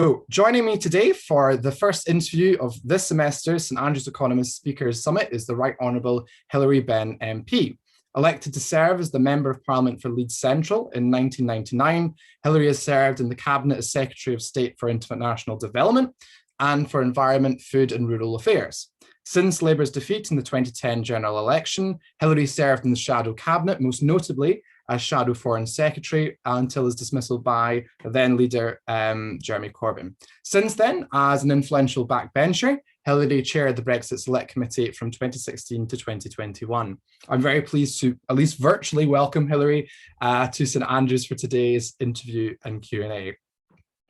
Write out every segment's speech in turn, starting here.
So, joining me today for the first interview of this semester's St Andrews Economist Speakers Summit is the Right Honourable Hilary Benn MP. Elected to serve as the Member of Parliament for Leeds Central in 1999, Hilary has served in the Cabinet as Secretary of State for International Development and for Environment, Food and Rural Affairs. Since Labour's defeat in the 2010 general election, Hilary served in the Shadow Cabinet, most notably as Shadow Foreign Secretary until his dismissal by then leader Jeremy Corbyn. Since then, as an influential backbencher, Hilary chaired the Brexit Select Committee from 2016 to 2021. I'm very pleased to at least virtually welcome Hilary to St Andrews for today's interview and Q&A.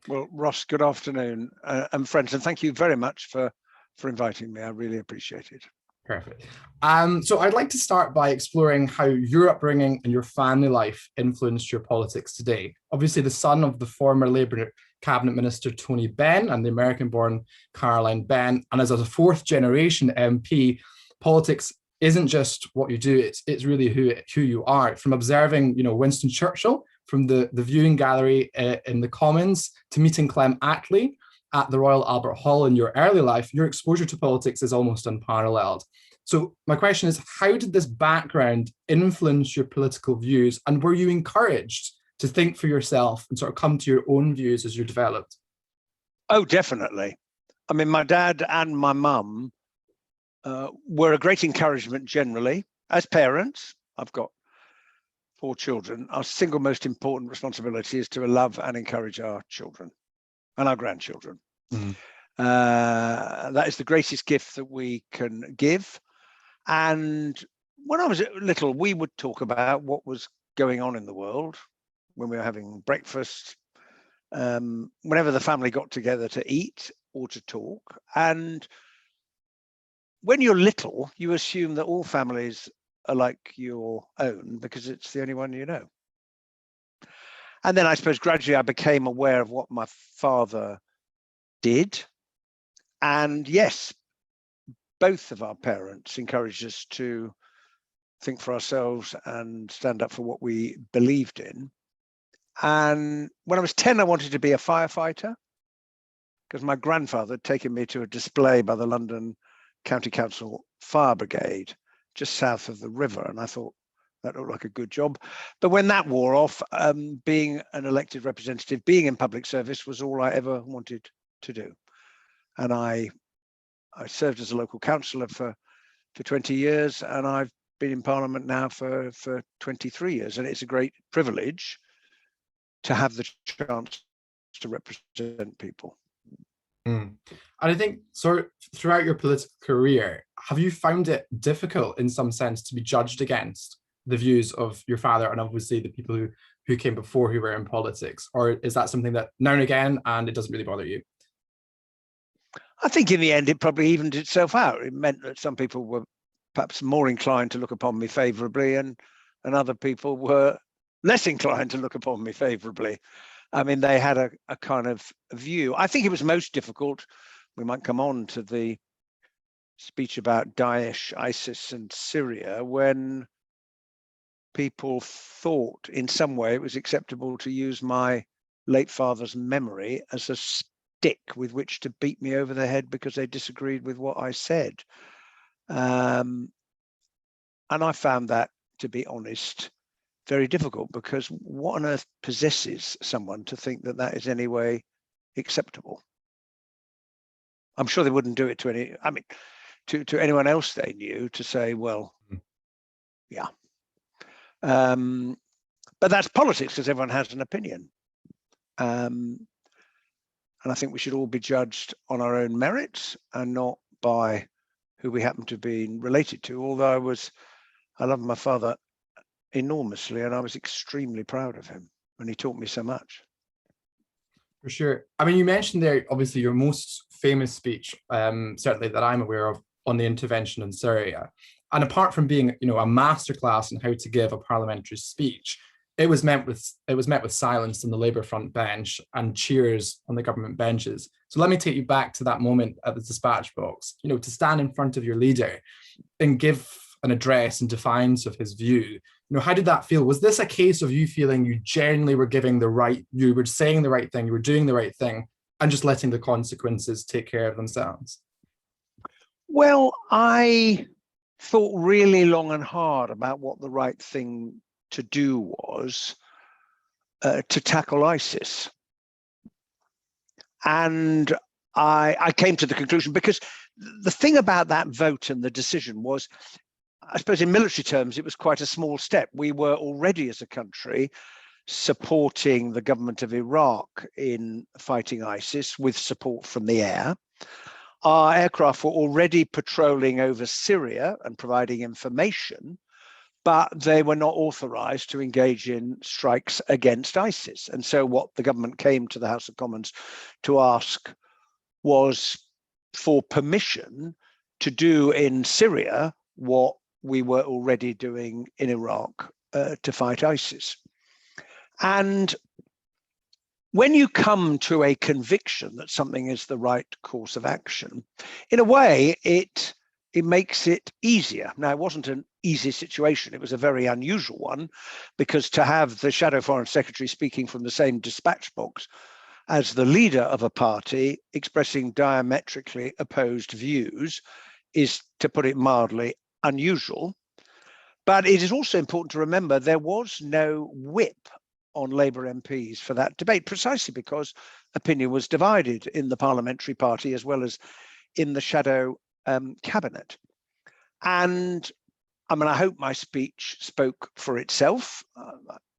Well, Ross, good afternoon, and friends, and thank you very much for inviting me. I really appreciate it. Perfect. So I'd like to start by exploring how your upbringing and your family life influenced your politics today. Obviously, the son of the former Labour Cabinet Minister Tony Benn and the American-born Caroline Benn, and as a fourth-generation MP, politics isn't just what you do; it's really who you are. From observing, Winston Churchill from the viewing gallery in the Commons to meeting Clem Attlee at the Royal Albert Hall in your early life, your exposure to politics is almost unparalleled. So my question is, how did this background influence your political views, and were you encouraged to think for yourself and sort of come to your own views as you developed? Oh, definitely. I mean, my dad and my mum were a great encouragement generally. As parents, I've got 4 children. Our single most important responsibility is to love and encourage our children and our grandchildren. That is the greatest gift that we can give. And when I was little, we would talk about what was going on in the world when we were having breakfast, whenever the family got together to eat or to talk. And when you're little, you assume that all families are like your own because it's the only one you know. And then I suppose gradually I became aware of what my father did. And yes, both of our parents encouraged us to think for ourselves and stand up for what we believed in. And when I was 10, I wanted to be a firefighter because my grandfather had taken me to a display by the London County Council Fire Brigade just south of the river. And I thought that looked like a good job. But when that wore off, being an elected representative, being in public service was all I ever wanted to do. And I served as a local councillor for 20 years, and I've been in Parliament now for 23 years. And it's a great privilege to have the chance to represent people. And I think, so throughout your political career, have you found it difficult in some sense to be judged against the views of your father and obviously the people who came before who were in politics? Or is that something that now and again, and it doesn't really bother you? I think in the end, it probably evened itself out. It meant that some people were perhaps more inclined to look upon me favourably and other people were less inclined to look upon me favourably. I mean, they had a kind of view. I think it was most difficult. We might come on to the speech about Daesh, ISIS and Syria, when people thought in some way it was acceptable to use my late father's memory as a stick with which to beat me over the head because they disagreed with what I said. And I found that, to be honest, very difficult, because what on earth possesses someone to think that that is any way acceptable? I'm sure they wouldn't do it to anyone else they knew, to say, well, yeah. But that's politics, because everyone has an opinion. And I think we should all be judged on our own merits and not by who we happen to be related to. Although I love my father enormously, and I was extremely proud of him, and he taught me so much. For sure. I mean, you mentioned there, obviously, your most famous speech, certainly that I'm aware of, on the intervention in Syria. And apart from being, a masterclass in how to give a parliamentary speech, it was met with silence on the Labour front bench and cheers on the government benches. So let me take you back to that moment at the dispatch box. To stand in front of your leader and give an address in defiance of his view. How did that feel? Was this a case of you feeling you genuinely were you were saying the right thing, you were doing the right thing, and just letting the consequences take care of themselves? Well, I thought really long and hard about what the right thing to do was to tackle ISIS. And I came to the conclusion, because the thing about that vote and the decision was, I suppose in military terms, it was quite a small step. We were already, as a country, supporting the government of Iraq in fighting ISIS with support from the air. Our aircraft were already patrolling over Syria and providing information, but they were not authorized to engage in strikes against ISIS. And so what the government came to the House of Commons to ask was for permission to do in Syria what we were already doing in Iraq to fight ISIS. And when you come to a conviction that something is the right course of action, in a way, it makes it easier. Now, it wasn't an easy situation. It was a very unusual one, because to have the Shadow Foreign Secretary speaking from the same dispatch box as the leader of a party expressing diametrically opposed views is, to put it mildly, unusual. But it is also important to remember there was no whip on Labour MPs for that debate, precisely because opinion was divided in the parliamentary party as well as in the shadow cabinet. And I mean, I hope my speech spoke for itself.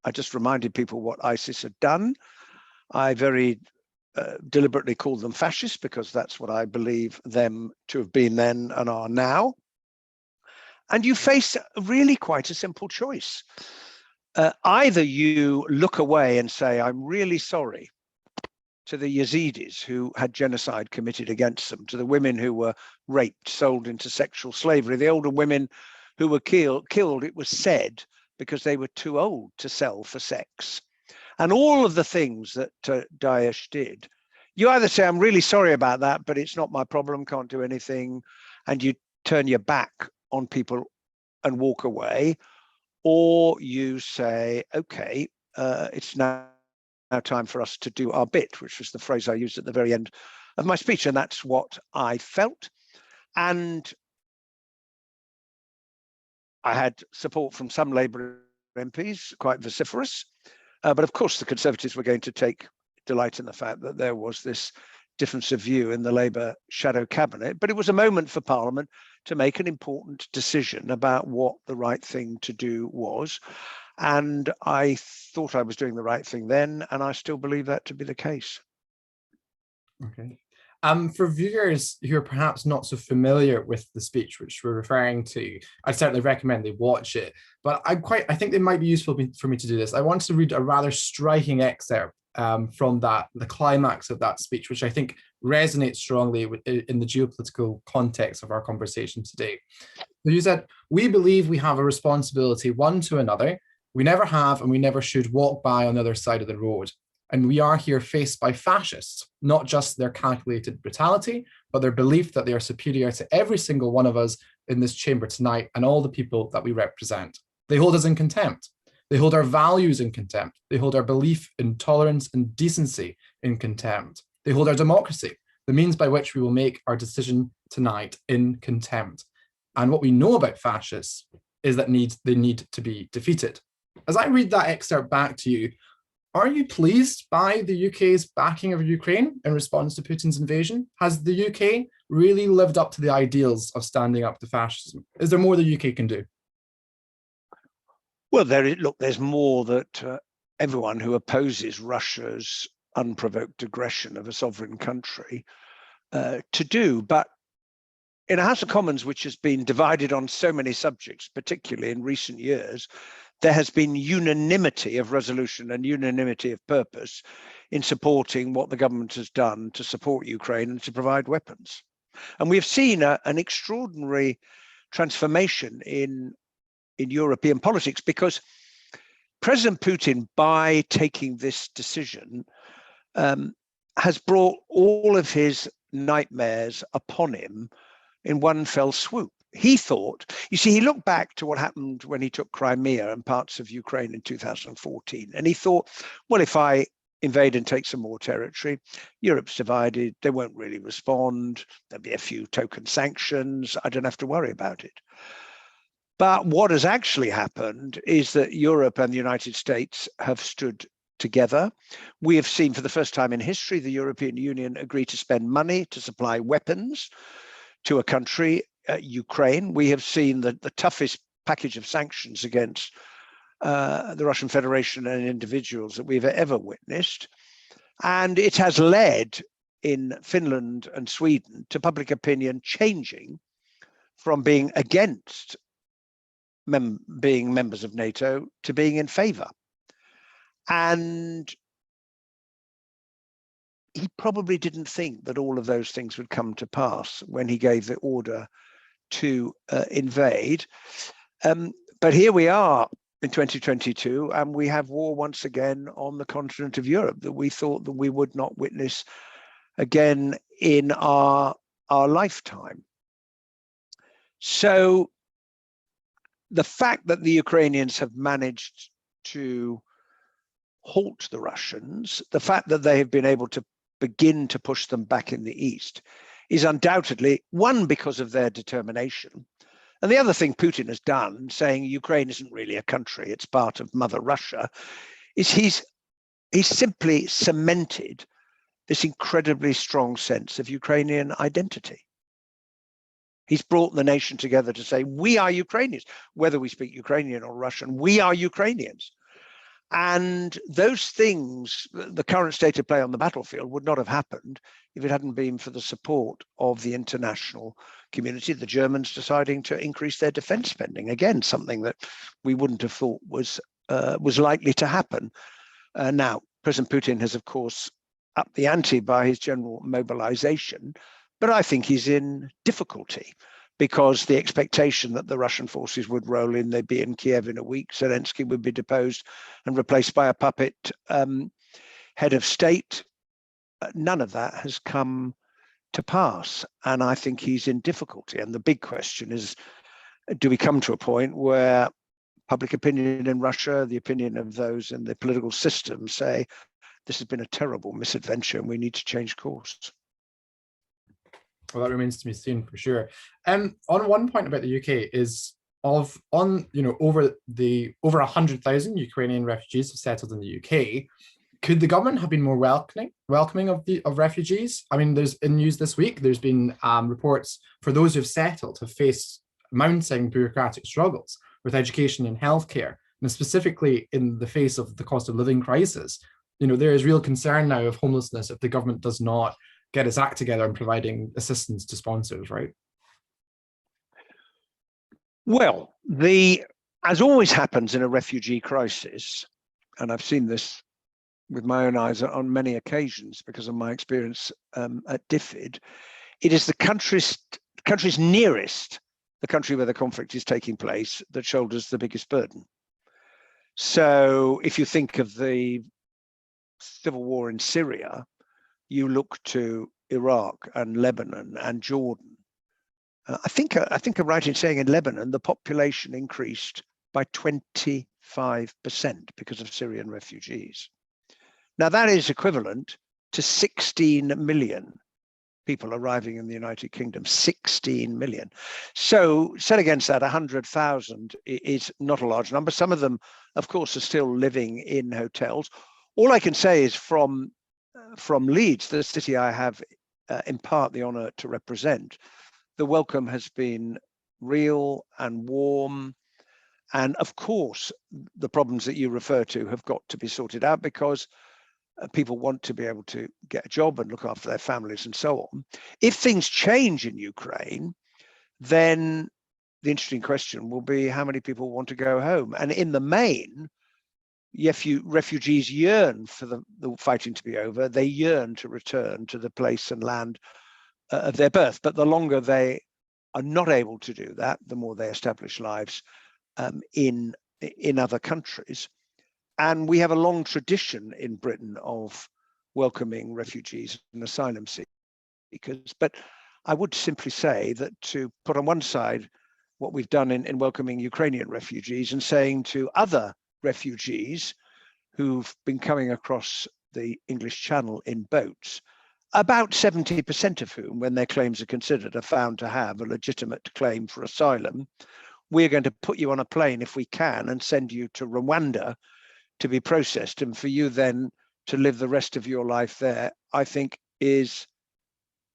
I just reminded people what ISIS had done. I very deliberately called them fascists, because that's what I believe them to have been then and are now. And you face really quite a simple choice. Either you look away and say, I'm really sorry to the Yazidis who had genocide committed against them, to the women who were raped, sold into sexual slavery, the older women who were killed, it was said, because they were too old to sell for sex. And all of the things that Daesh did, you either say, I'm really sorry about that, but it's not my problem, can't do anything, and you turn your back on people and walk away, or you say, okay, it's now time for us to do our bit, which was the phrase I used at the very end of my speech. And that's what I felt. And I had support from some Labour MPs, quite vociferous. But of course, the Conservatives were going to take delight in the fact that there was this difference of view in the Labour shadow cabinet. But it was a moment for Parliament to make an important decision about what the right thing to do was. And I thought I was doing the right thing then, and I still believe that to be the case. Okay. For viewers who are perhaps not so familiar with the speech which we're referring to, I'd certainly recommend they watch it. But I think it might be useful for me to do this. I want to read a rather striking excerpt from the climax of that speech, which I think resonates strongly in the geopolitical context of our conversation today. So you said, "We believe we have a responsibility one to another. We never have and we never should walk by on the other side of the road. And we are here faced by fascists, not just their calculated brutality, but their belief that they are superior to every single one of us in this chamber tonight and all the people that we represent. They hold us in contempt. They hold our values in contempt. They hold our belief in tolerance and decency in contempt. They hold our democracy, the means by which we will make our decision tonight, in contempt. And what we know about fascists is that they need to be defeated." As I read that excerpt back to you, are you pleased by the UK's backing of Ukraine in response to Putin's invasion? Has the UK really lived up to the ideals of standing up to fascism? Is there more the UK can do? Well, there's more that everyone who opposes Russia's unprovoked aggression of a sovereign country to do. But in a House of Commons which has been divided on so many subjects, particularly in recent years, there has been unanimity of resolution and unanimity of purpose in supporting what the government has done to support Ukraine and to provide weapons. And we have seen an extraordinary transformation in European politics, because President Putin, by taking this decision, has brought all of his nightmares upon him in one fell swoop. He thought, you see, he looked back to what happened when he took Crimea and parts of Ukraine in 2014, and he thought, well, if I invade and take some more territory. Europe's divided. They won't really respond. There'll be a few token sanctions. I don't have to worry about it. But what has actually happened is that Europe and the United States have stood together. We have seen for the first time in history, the European Union agree to spend money to supply weapons to a country, Ukraine. We have seen the toughest package of sanctions against the Russian Federation and individuals that we've ever witnessed. And it has led in Finland and Sweden to public opinion changing from being against being members of NATO to being in favor. And he probably didn't think that all of those things would come to pass when he gave the order to invade. But here we are in 2022, and we have war once again on the continent of Europe that we thought that we would not witness again in our lifetime. So the fact that the Ukrainians have managed to halt the Russians, the fact that they have been able to begin to push them back in the east, is undoubtedly, one, because of their determination. And the other thing Putin has done, saying Ukraine isn't really a country, it's part of Mother Russia, is he's simply cemented this incredibly strong sense of Ukrainian identity. He's brought the nation together to say, we are Ukrainians, whether we speak Ukrainian or Russian, we are Ukrainians. And those things, the current state of play on the battlefield, would not have happened if it hadn't been for the support of the international community, the Germans deciding to increase their defense spending. Again, something that we wouldn't have thought was likely to happen. Now, President Putin has, of course, upped the ante by his general mobilization, but I think he's in difficulty because the expectation that the Russian forces would roll in, they'd be in Kiev in a week, Zelensky would be deposed and replaced by a puppet head of state. None of that has come to pass. And I think he's in difficulty. And the big question is, do we come to a point where public opinion in Russia, the opinion of those in the political system say, this has been a terrible misadventure and we need to change course? Well, that remains to be seen for sure. On one point about the UK is over 100,000 Ukrainian refugees have settled in the UK. Could the government have been more welcoming of refugees? I mean, there's in news this week, there's been reports for those who've settled have faced mounting bureaucratic struggles with education and healthcare, and specifically in the face of the cost of living crisis. There is real concern now of homelessness if the government does not get its act together in providing assistance to sponsors, right? Well, as always happens in a refugee crisis, and I've seen this with my own eyes on many occasions because of my experience at DFID, it is the countries nearest the country where the conflict is taking place that shoulders the biggest burden. So if you think of the civil war in Syria, you look to Iraq and Lebanon and Jordan. I think I'm right in saying in Lebanon, the population increased by 25% because of Syrian refugees. Now that is equivalent to 16 million people arriving in the United Kingdom, 16 million. So set against that, 100,000 is not a large number. Some of them, of course, are still living in hotels. All I can say is from Leeds, the city I have in part the honor to represent, the welcome has been real and warm. And of course, the problems that you refer to have got to be sorted out because people want to be able to get a job and look after their families and so on. If things change in Ukraine, then the interesting question will be how many people want to go home. And in the main, refugees yearn for the fighting to be over. They yearn to return to the place and land of their birth. But the longer they are not able to do that, the more they establish lives in other countries. And we have a long tradition in Britain of welcoming refugees and asylum seekers. But I would simply say that to put on one side what we've done in welcoming Ukrainian refugees and saying to other refugees who've been coming across the English Channel in boats, about 70% of whom, when their claims are considered, are found to have a legitimate claim for asylum. We're going to put you on a plane if we can and send you to Rwanda to be processed, and for you then to live the rest of your life there, I think is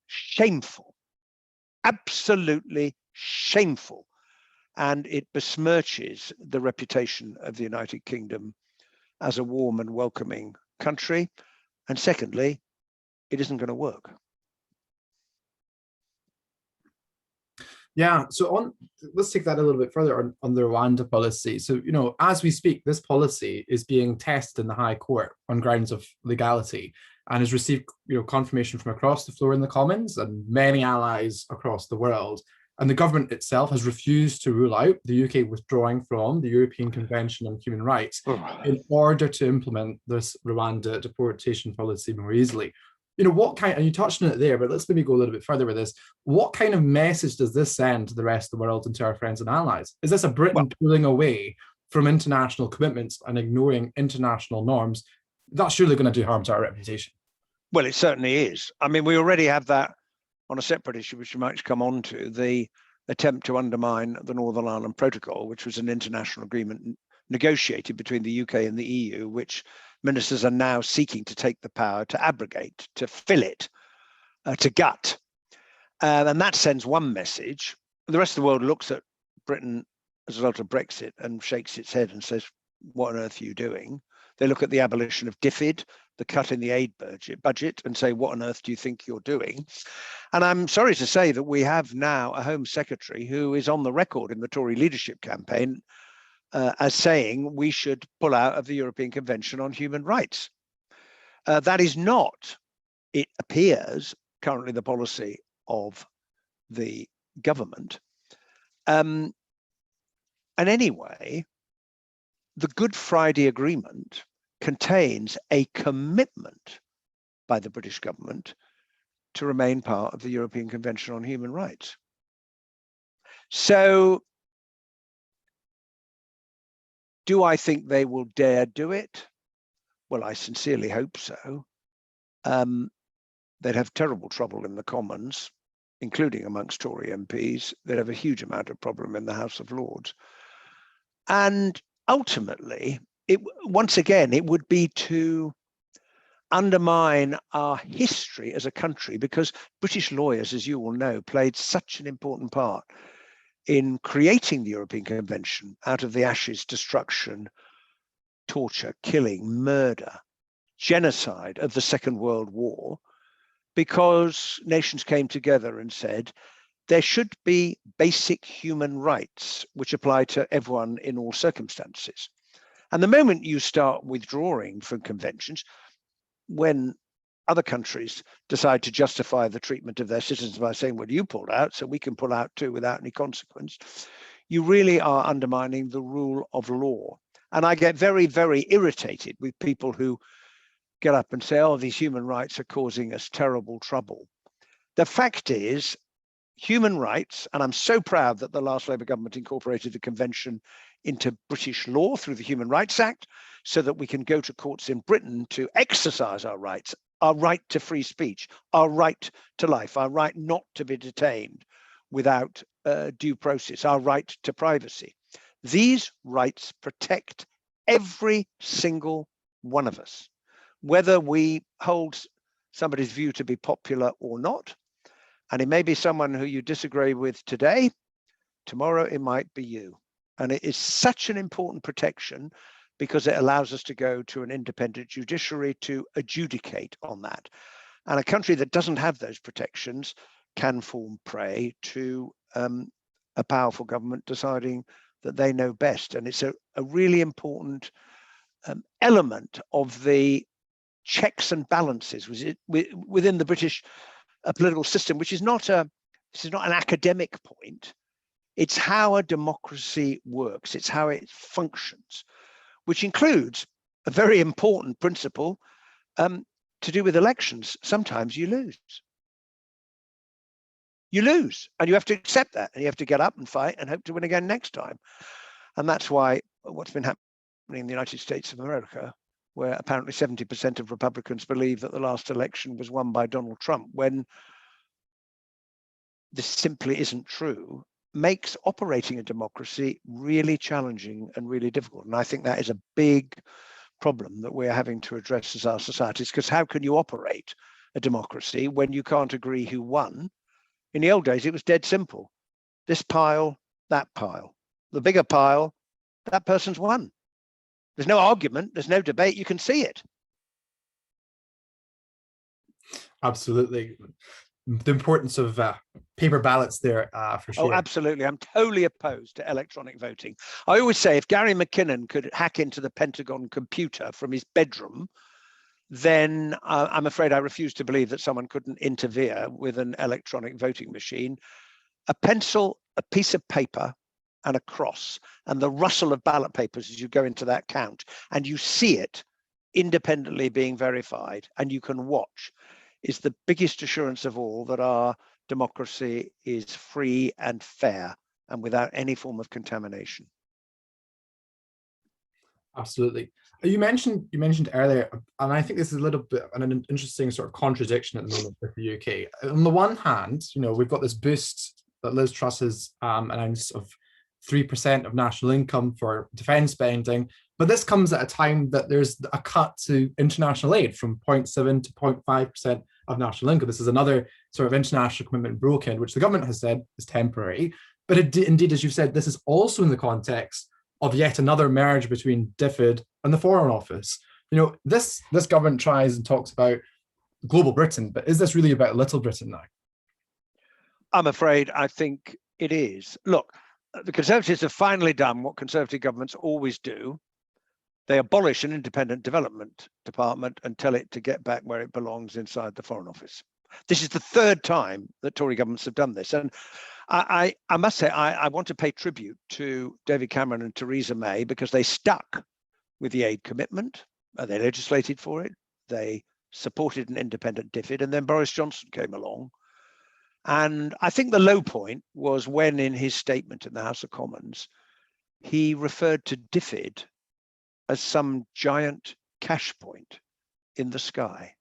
shameful, absolutely shameful. And it besmirches the reputation of the United Kingdom as a warm and welcoming country. And secondly, it isn't going to work. Yeah, so let's take that a little bit further on the Rwanda policy. So, as we speak, this policy is being tested in the High Court on grounds of legality and has received, confirmation from across the floor in the Commons and many allies across the world. And the government itself has refused to rule out the UK withdrawing from the European Convention on Human Rights in order to implement this Rwanda deportation policy more easily. What kind, and you touched on it there, but let's maybe go a little bit further with this. What kind of message does this send to the rest of the world and to our friends and allies? Is this a Britain pulling away from international commitments and ignoring international norms? That's surely going to do harm to our reputation. Well, it certainly is. I mean, we already have that on a separate issue, which we might come on to, the attempt to undermine the Northern Ireland Protocol, which was an international agreement negotiated between the UK and the EU, which ministers are now seeking to take the power to abrogate, to fill it, to gut. And that sends one message. The rest of the world looks at Britain as a result of Brexit and shakes its head and says, what on earth are you doing? They look at the abolition of DFID, the cut in the aid budget, and say, what on earth do you think you're doing? And I'm sorry to say that we have now a Home Secretary who is on the record in the Tory leadership campaign as saying we should pull out of the European Convention on Human Rights. That is not, it appears, currently the policy of the government. And anyway, the Good Friday Agreement contains a commitment by the British government to remain part of the European Convention on Human Rights. So, do I think they will dare do it? Well, I sincerely hope so. They'd have terrible trouble in the Commons, including amongst Tory MPs. They'd have a huge amount of problem in the House of Lords. And ultimately, once again, it would be to undermine our history as a country, because British lawyers, as you all know, played such an important part in creating the European Convention out of the ashes, destruction, torture, killing, murder, genocide of the Second World War, because nations came together and said there should be basic human rights which apply to everyone in all circumstances. And the moment you start withdrawing from conventions, when other countries decide to justify the treatment of their citizens by saying, well, you pulled out, so we can pull out too without any consequence, you really are undermining the rule of law. And I get very, very irritated with people who get up and say, oh, these human rights are causing us terrible trouble. The fact is, human rights, and I'm so proud that the last Labour government incorporated the convention into British law through the Human Rights Act, so that we can go to courts in Britain to exercise our rights, our right to free speech, our right to life, our right not to be detained without due process, our right to privacy. These rights protect every single one of us, whether we hold somebody's view to be popular or not. And it may be someone who you disagree with today, tomorrow it might be you. And it is such an important protection because it allows us to go to an independent judiciary to adjudicate on that. And a country that doesn't have those protections can fall prey to a powerful government deciding that they know best. And it's a really important element of the checks and balances within the British political system, which is this is not an academic point. It's how a democracy works. It's how it functions, which includes a very important principle to do with elections. Sometimes you lose. You lose, and you have to accept that, and you have to get up and fight and hope to win again next time. And that's why what's been happening in the United States of America where apparently 70% of Republicans believe that the last election was won by Donald Trump, when this simply isn't true, makes operating a democracy really challenging and really difficult. And I think that is a big problem that we're having to address as our societies, because how can you operate a democracy when you can't agree who won? In the old days, it was dead simple. This pile, that pile. The bigger pile, that person's won. There's no argument, there's no debate, you can see it. Absolutely. The importance of paper ballots there, for sure. Oh, absolutely. I'm totally opposed to electronic voting. I always say if Gary McKinnon could hack into the Pentagon computer from his bedroom, then I'm afraid I refuse to believe that someone couldn't interfere with an electronic voting machine. A pencil, a piece of paper, and a cross, and the rustle of ballot papers as you go into that count, and you see it independently being verified, and you can watch, is the biggest assurance of all that our democracy is free and fair and without any form of contamination. Absolutely. You mentioned earlier, and I think this is a little bit an interesting sort of contradiction at the moment with the UK. On the one hand, we've got this boost that Liz Truss has announced of 3% of national income for defence spending, but this comes at a time that there's a cut to international aid from 0.7 to 0.5% of national income. This is another sort of international commitment broken, which the government has said is temporary. But indeed, as you've said, this is also in the context of yet another merge between DFID and the Foreign Office. This government tries and talks about global Britain, but is this really about Little Britain now? I'm afraid I think it is. Look, the Conservatives have finally done what Conservative governments always do. They abolish an independent development department and tell it to get back where it belongs, inside the Foreign Office. This is the third time that Tory governments have done this. And I must say, I want to pay tribute to David Cameron and Theresa May, because they stuck with the aid commitment. They legislated for it. They supported an independent DFID, and then Boris Johnson came along. And I think the low point was when, in his statement in the House of Commons, he referred to DFID as some giant cash point in the sky.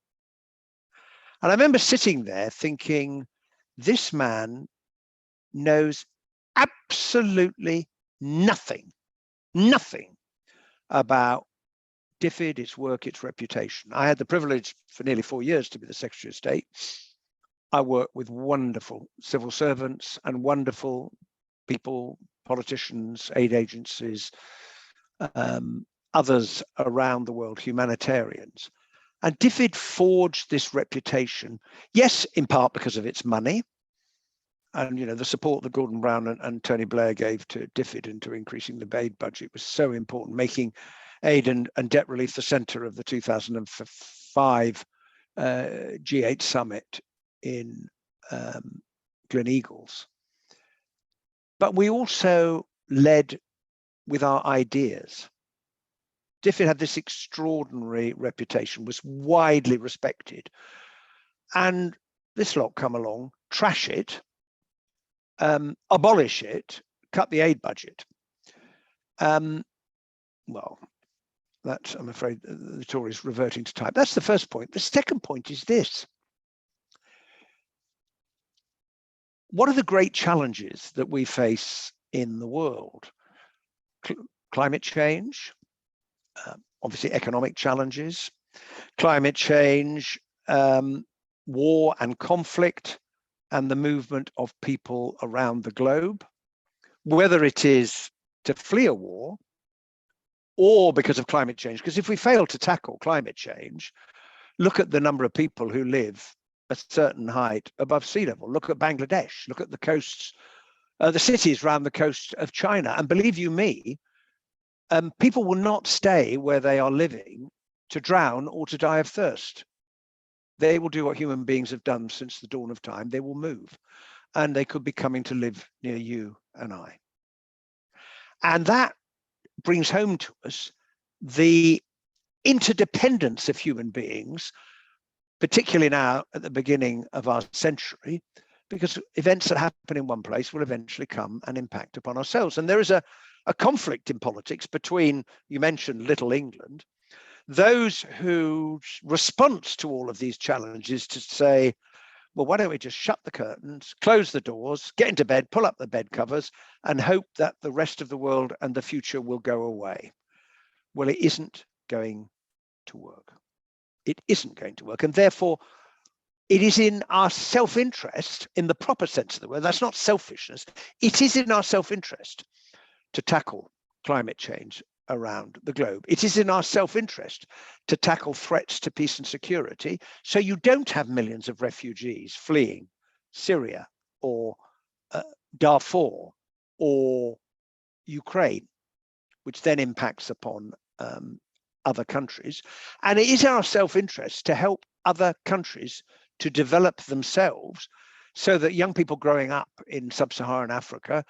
And I remember sitting there thinking, this man knows absolutely nothing about DFID, its work, its reputation. I had the privilege for nearly 4 years to be the Secretary of State. I worked with wonderful civil servants and wonderful people, politicians, aid agencies, others around the world, humanitarians. And DFID forged this reputation, yes, in part because of its money, and the support that Gordon Brown and Tony Blair gave to DFID and to increasing the aid budget was so important, making aid and debt relief the centre of the 2005 G8 summit in Gleneagles. But we also led with our ideas. DFID had this extraordinary reputation, was widely respected. And this lot come along, trash it, abolish it, cut the aid budget. Well, that's, I'm afraid, the Tories reverting to type. That's the first point. The second point is this. What are the great challenges that we face in the world? Climate change, obviously economic challenges, climate change, war and conflict, and the movement of people around the globe, whether it is to flee a war or because of climate change. Because if we fail to tackle climate change, look at the number of people who live a certain height above sea level. Look at Bangladesh, look at the coasts, the cities around the coast of China. And believe you me, people will not stay where they are living to drown or to die of thirst. They will do what human beings have done since the dawn of time. They will move, and they could be coming to live near you and I. And that brings home to us the interdependence of human beings, particularly now at the beginning of our century, because events that happen in one place will eventually come and impact upon ourselves. And there is a conflict in politics between, you mentioned Little England. those whose response to all of these challenges to say, well, why don't we just shut the curtains, close the doors, get into bed, pull up the bed covers, and hope that the rest of the world and the future will go away? Well, it isn't going to work. It isn't going to work. And therefore, it is in our self-interest, in the proper sense of the word, that's not selfishness, it is in our self-interest to tackle climate change around the globe. It is in our self-interest to tackle threats to peace and security, so you don't have millions of refugees fleeing Syria or Darfur or Ukraine, which then impacts upon other countries. And it is our self-interest to help other countries to develop themselves so that young people growing up in sub-Saharan Africa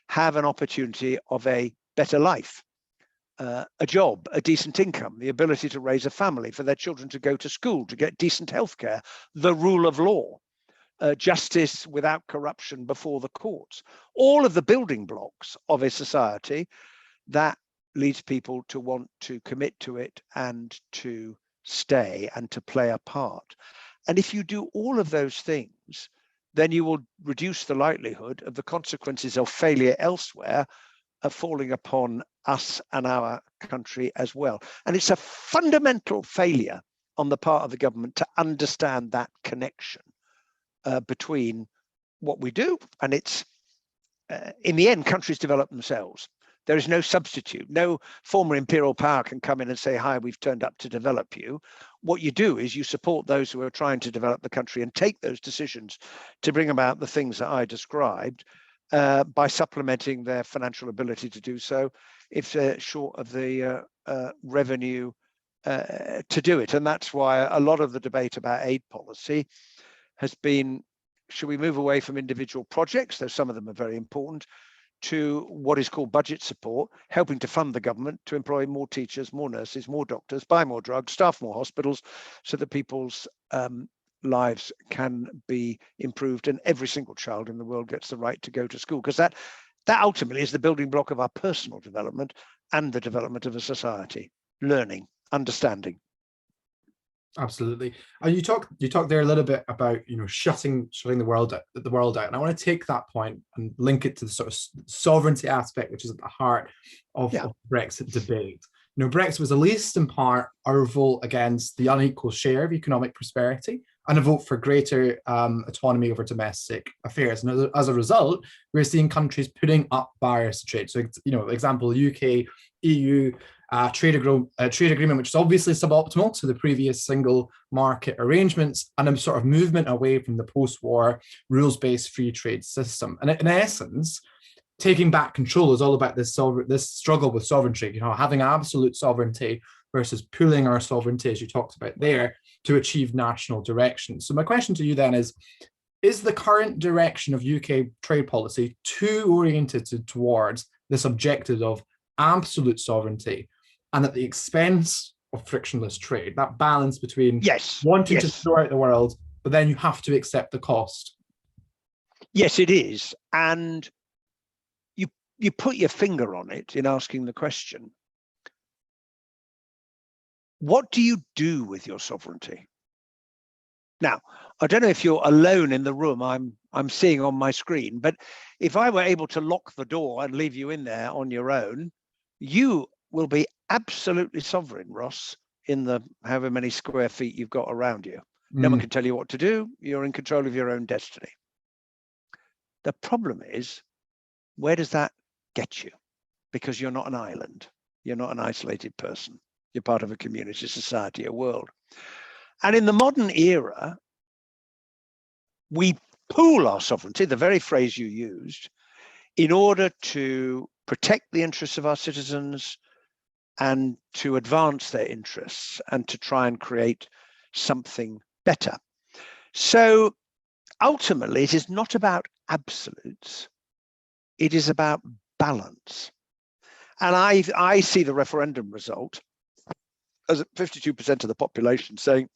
have an opportunity of a better life, a job, a decent income, the ability to raise a family, for their children to go to school, to get decent healthcare, the rule of law, justice without corruption before the courts, all of the building blocks of a society that leads people to want to commit to it and to stay and to play a part. And if you do all of those things, then you will reduce the likelihood of the consequences of failure elsewhere falling upon us and our country as well. And it's a fundamental failure on the part of the government to understand that connection between what we do, and it's in the end, countries develop themselves. There is no substitute. No former imperial power can come in and say, hi, we've turned up to develop you. What you do is you support those who are trying to develop the country and take those decisions to bring about the things that I described by supplementing their financial ability to do so if they're short of the revenue to do it. And that's why a lot of the debate about aid policy has been, should we move away from individual projects, though some of them are very important, to what is called budget support, helping to fund the government to employ more teachers, more nurses, more doctors, buy more drugs, staff more hospitals, so that people's lives can be improved and every single child in the world gets the right to go to school, because that ultimately is the building block of our personal development and the development of a society. Learning, understanding. Absolutely. And you talked there a little bit about, shutting the world out. And I want to take that point and link it to the sort of sovereignty aspect, which is at the heart of the Brexit debate. Brexit was at least in part our vote against the unequal share of economic prosperity and a vote for greater autonomy over domestic affairs. And as a result, we're seeing countries putting up barriers to trade. So, example, UK, EU, trade agreement, which is obviously suboptimal to the previous single market arrangements, and a sort of movement away from the post-war rules-based free trade system. And in essence, taking back control is all about this struggle with sovereignty, having absolute sovereignty versus pooling our sovereignty, as you talked about there, to achieve national direction. So my question to you then is the current direction of UK trade policy too oriented towards this objective of absolute sovereignty and at the expense of frictionless trade, that balance between wanting to throw out the world, but then you have to accept the cost? Yes, it is. And you put your finger on it in asking the question, what do you do with your sovereignty? Now, I don't know if you're alone in the room I'm seeing on my screen, but if I were able to lock the door and leave you in there on your own, you will be absolutely sovereign, Ross, in the however many square feet you've got around you. No one can tell you what to do. You're in control of your own destiny. The problem is, where does that get you? Because you're not an island. You're not an isolated person. You're part of a community, society, a world. And in the modern era, we pool our sovereignty, the very phrase you used, in order to protect the interests of our citizens and to advance their interests and to try and create something better. So ultimately, it is not about absolutes. It is about balance. And I see the referendum result as 52% of the population saying,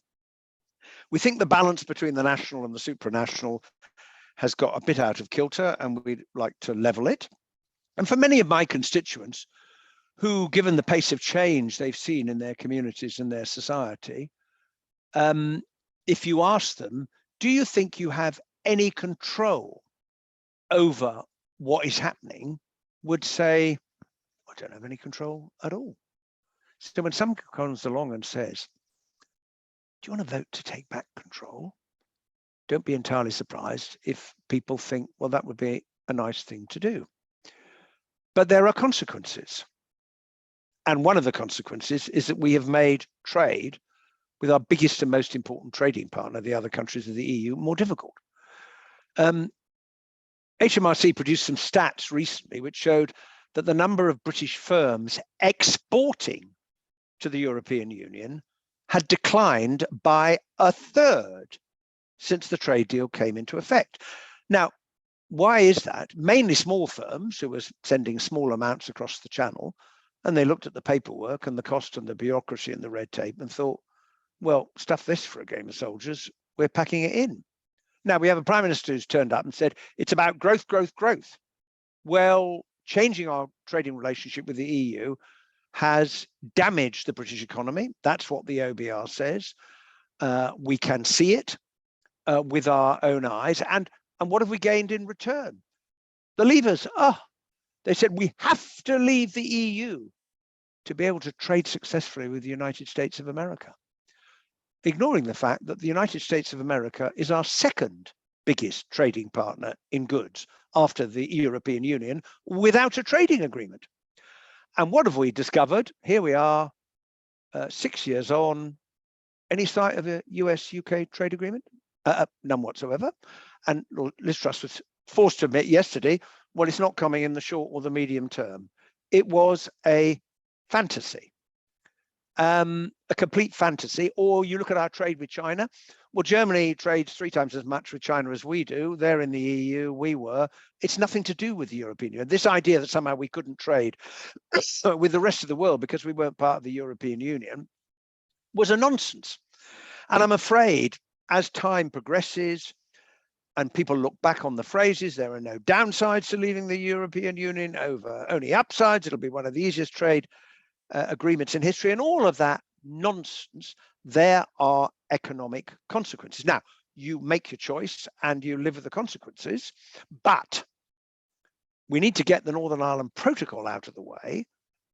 we think the balance between the national and the supranational has got a bit out of kilter and we'd like to level it. And for many of my constituents who, given the pace of change they've seen in their communities and their society, if you ask them, do you think you have any control over what is happening, would say, I don't have any control at all. So when someone comes along and says, do you want to vote to take back control? Don't be entirely surprised if people think, well, that would be a nice thing to do. But there are consequences. And one of the consequences is that we have made trade with our biggest and most important trading partner, the other countries of the EU, more difficult. HMRC produced some stats recently which showed that the number of British firms exporting to the European Union had declined by a third since the trade deal came into effect. Now, why is that? Mainly small firms who were sending small amounts across the channel, and they looked at the paperwork and the cost and the bureaucracy and the red tape and thought, well, stuff this for a game of soldiers, we're packing it in. Now, we have a prime minister who's turned up and said, it's about growth, growth, growth. Well, changing our trading relationship with the EU has damaged the British economy. That's what the OBR says. We can see it with our own eyes. And what have we gained in return? The levers, they said we have to leave the EU to be able to trade successfully with the United States of America, ignoring the fact that the United States of America is our second biggest trading partner in goods after the European Union without a trading agreement. And what have we discovered? Here we are, 6 years on, any sight of a US-UK trade agreement? None whatsoever. And Liz Truss was forced to admit yesterday, well, it's not coming in the short or the medium term. It was a fantasy, a complete fantasy. Or you look at our trade with China. Well, Germany trades 3 times as much with China as we do. They're in the EU, we were. It's nothing to do with the European Union. This idea that somehow we couldn't trade with the rest of the world because we weren't part of the European Union was a nonsense. And I'm afraid as time progresses and people look back on the phrases, there are no downsides to leaving the European Union, only upsides. It'll be one of the easiest trade agreements in history, and all of that nonsense. There are economic consequences. Now, you make your choice and you live with the consequences, but we need to get the Northern Ireland Protocol out of the way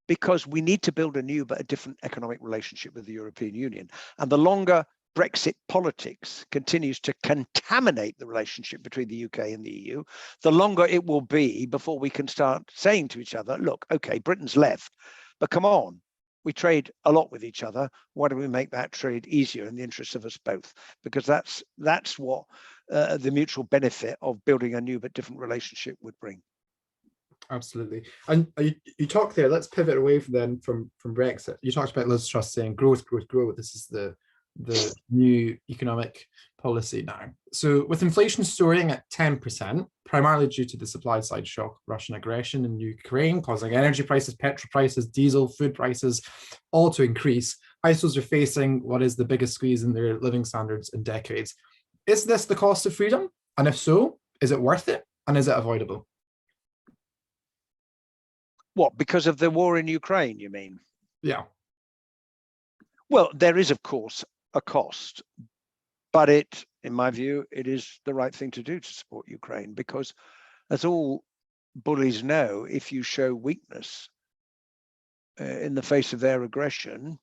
because we need to build a new but a different economic relationship with the European Union. And the longer Brexit politics continues to contaminate the relationship between the UK and the EU, the longer it will be before we can start saying to each other, look, okay, Britain's left, but come on, we trade a lot with each other. Why don't we make that trade easier in the interests of us both? Because that's what the mutual benefit of building a new but different relationship would bring. Absolutely. And you talk there, let's pivot away from Brexit. You talked about Liz Truss saying growth, growth, growth. This is the new economic policy now. So with inflation soaring at 10%, primarily due to the supply side shock, Russian aggression in Ukraine, causing energy prices, petrol prices, diesel, food prices, all to increase, households are facing what is the biggest squeeze in their living standards in decades. Is this the cost of freedom? And if so, is it worth it? And is it avoidable? What, because of the war in Ukraine, you mean? Yeah. Well, there is, of course, a cost, but in my view, it is the right thing to do to support Ukraine, because as all bullies know, if you show weakness in the face of their aggression,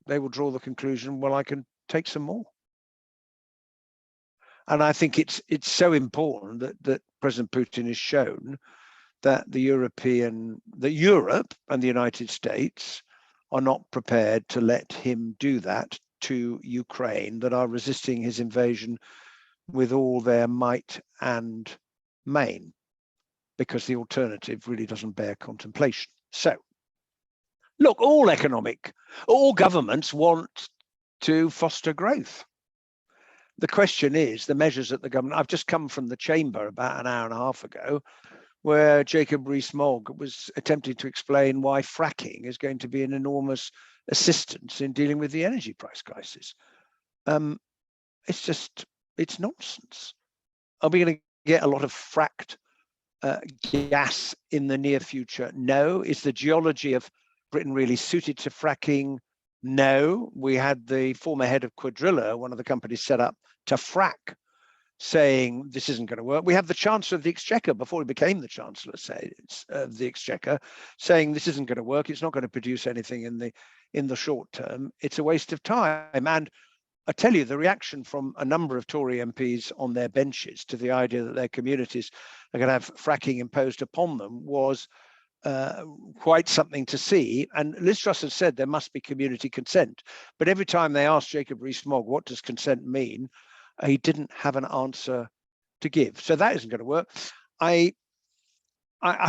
they will draw the conclusion, well, I can take some more. And I think it's so important that President Putin has shown that Europe and the United States are not prepared to let him do that to Ukraine, that are resisting his invasion with all their might and main, because the alternative really doesn't bear contemplation. So, look, all governments want to foster growth. The question is the measures that the government, I've just come from the chamber about an hour and a half ago, where Jacob Rees-Mogg was attempting to explain why fracking is going to be an enormous assistance in dealing with the energy price crisis. It's nonsense. Are we going to get a lot of fracked gas in the near future? No. Is the geology of Britain really suited to fracking? No. We had the former head of Quadrilla, one of the companies set up to frack, saying this isn't going to work. We have the Chancellor of the Exchequer, before he became the Chancellor of the Exchequer, saying this isn't going to work. It's not going to produce anything in the short term. It's a waste of time. And I tell you, the reaction from a number of Tory MPs on their benches to the idea that their communities are going to have fracking imposed upon them was quite something to see. And Liz Truss has said there must be community consent. But every time they asked Jacob Rees-Mogg, what does consent mean? He didn't have an answer to give. So that isn't going to work. I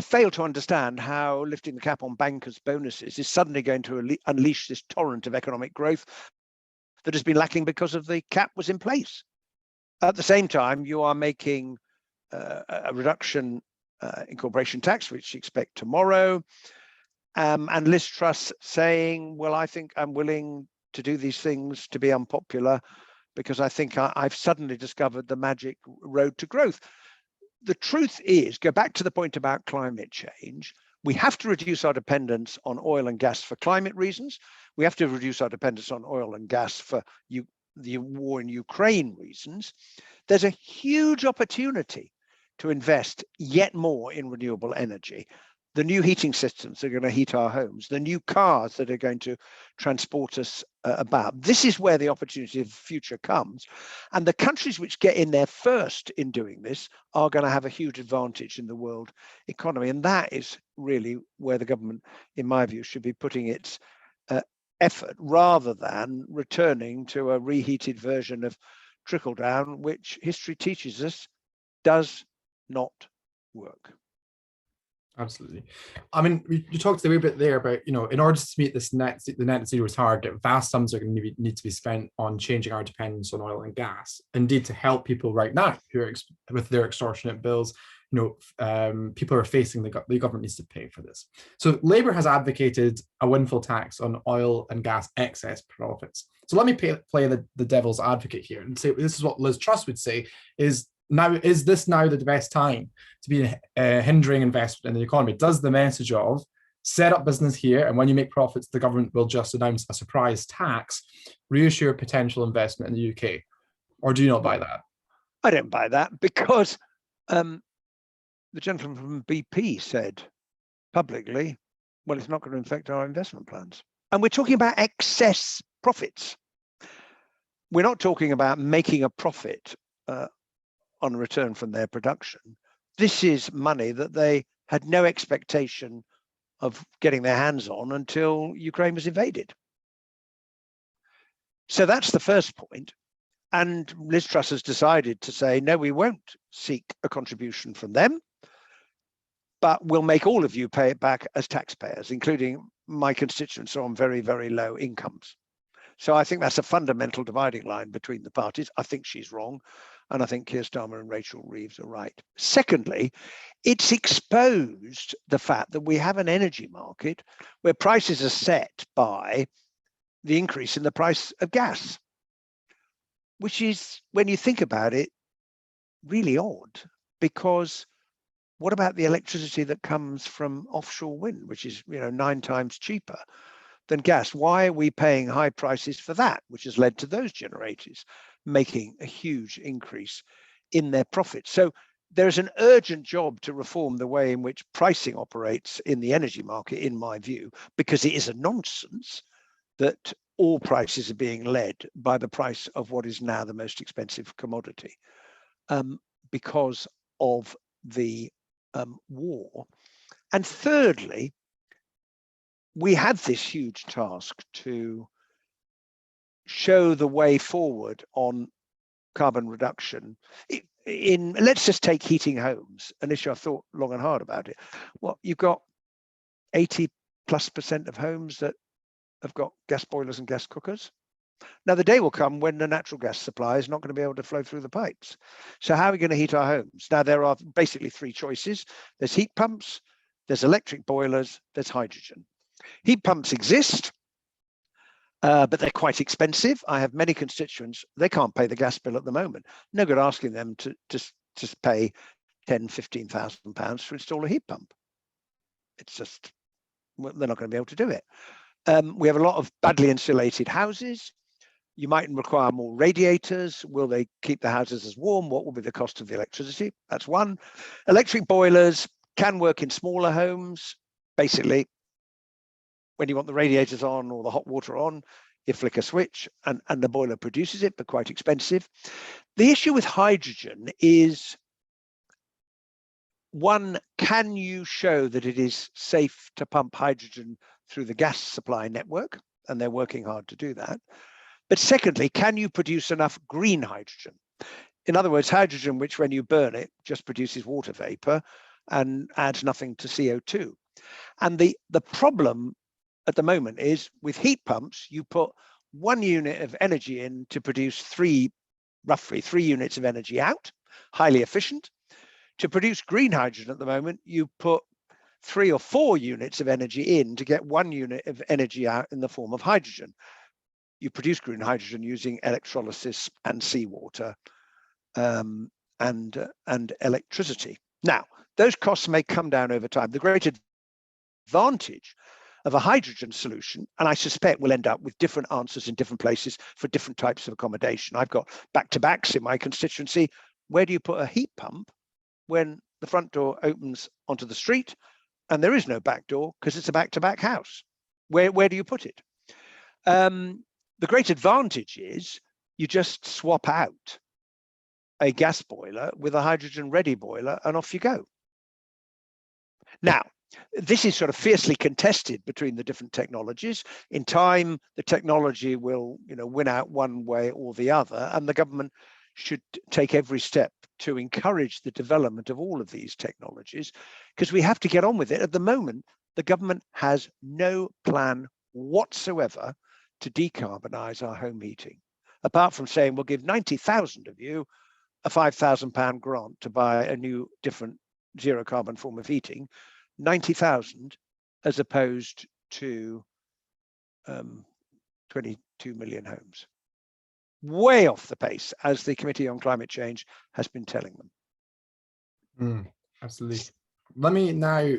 fail to understand how lifting the cap on bankers' bonuses is suddenly going to unleash this torrent of economic growth that has been lacking because of the cap was in place. At the same time, you are making a reduction in corporation tax, which you expect tomorrow. And Liz Truss saying, well, I think I'm willing to do these things to be unpopular because I think I've suddenly discovered the magic road to growth. The truth is, go back to the point about climate change. We have to reduce our dependence on oil and gas for climate reasons. We have to reduce our dependence on oil and gas for the war in Ukraine reasons. There's a huge opportunity to invest yet more in renewable energy. The new heating systems are going to heat our homes, the new cars that are going to transport us about. This is where the opportunity of the future comes. And the countries which get in there first in doing this are going to have a huge advantage in the world economy. And that is really where the government, in my view, should be putting its effort, rather than returning to a reheated version of trickle down, which history teaches us does not work. Absolutely. I mean, you talked a wee bit there about, in order to meet the net zero target, vast sums are going to need to be spent on changing our dependence on oil and gas. Indeed, to help people right now who are with their extortionate bills, people are facing the government needs to pay for this. So Labour has advocated a windfall tax on oil and gas excess profits. So let me play the devil's advocate here and say this is what Liz Truss would say is this now the best time to be hindering investment in the economy? Does the message of set up business here and when you make profits, the government will just announce a surprise tax reassure potential investment in the UK? Or do you not buy that? I don't buy that because the gentleman from BP said publicly, well, it's not going to affect our investment plans. And we're talking about excess profits. We're not talking about making a profit on return from their production. This is money that they had no expectation of getting their hands on until Ukraine was invaded. So that's the first point. And Liz Truss has decided to say, no, we won't seek a contribution from them, but we'll make all of you pay it back as taxpayers, including my constituents on very, very low incomes. So I think that's a fundamental dividing line between the parties. I think she's wrong. And I think Keir Starmer and Rachel Reeves are right. Secondly, it's exposed the fact that we have an energy market where prices are set by the increase in the price of gas, which is, when you think about it, really odd, because what about the electricity that comes from offshore wind, which is 9 times cheaper than gas? Why are we paying high prices for that, which has led to those generators making a huge increase in their profits? So there's an urgent job to reform the way in which pricing operates in the energy market, in my view, because it is a nonsense that all prices are being led by the price of what is now the most expensive commodity because of the war. And thirdly, we had this huge task to show the way forward on carbon reduction. Let's just take heating homes, an issue I've thought long and hard about it. Well, you've got 80+% of homes that have got gas boilers and gas cookers. Now, the day will come when the natural gas supply is not going to be able to flow through the pipes. So how are we going to heat our homes? Now, there are basically 3 choices. There's heat pumps, there's electric boilers, there's hydrogen. Heat pumps exist, but they're quite expensive. I have many constituents, they can't pay the gas bill at the moment. No good asking them to just pay £10,000, £15,000 to install a heat pump. It's just Well, they're not going to be able to do it. We have a lot of badly insulated houses. You might require more radiators. Will they keep the houses as warm? What will be the cost of the electricity? That's one. Electric boilers can work in smaller homes. Basically, when you want the radiators on or the hot water on, you flick a switch and the boiler produces it, but quite expensive. The issue with hydrogen is, one, can you show that it is safe to pump hydrogen through the gas supply network? And they're working hard to do that. But secondly, can you produce enough green hydrogen? In other words, hydrogen which when you burn it just produces water vapor and adds nothing to CO2. And the problem at the moment is with heat pumps, you put 1 unit of energy in to produce roughly 3 units of energy out, highly efficient. To produce green hydrogen at the moment, you put 3 or 4 units of energy in to get 1 unit of energy out in the form of hydrogen. You produce green hydrogen using electrolysis and seawater and electricity. Now, those costs may come down over time. The great advantage of a hydrogen solution, and I suspect we'll end up with different answers in different places for different types of accommodation. I've got back-to-backs in my constituency. Where do you put a heat pump when the front door opens onto the street and there is no back door because it's a back-to-back house? Where do you put it? The great advantage is you just swap out a gas boiler with a hydrogen ready boiler and off you go. Now, this is sort of fiercely contested between the different technologies. In time, the technology will, win out one way or the other, and the government should take every step to encourage the development of all of these technologies, because we have to get on with it. At the moment, the government has no plan whatsoever to decarbonize our home heating, apart from saying we'll give 90,000 of you a £5,000 grant to buy a new, different zero carbon form of heating. 90,000 as opposed to 22 million homes. Way off the pace, as the Committee on Climate Change has been telling them. Absolutely. Let me now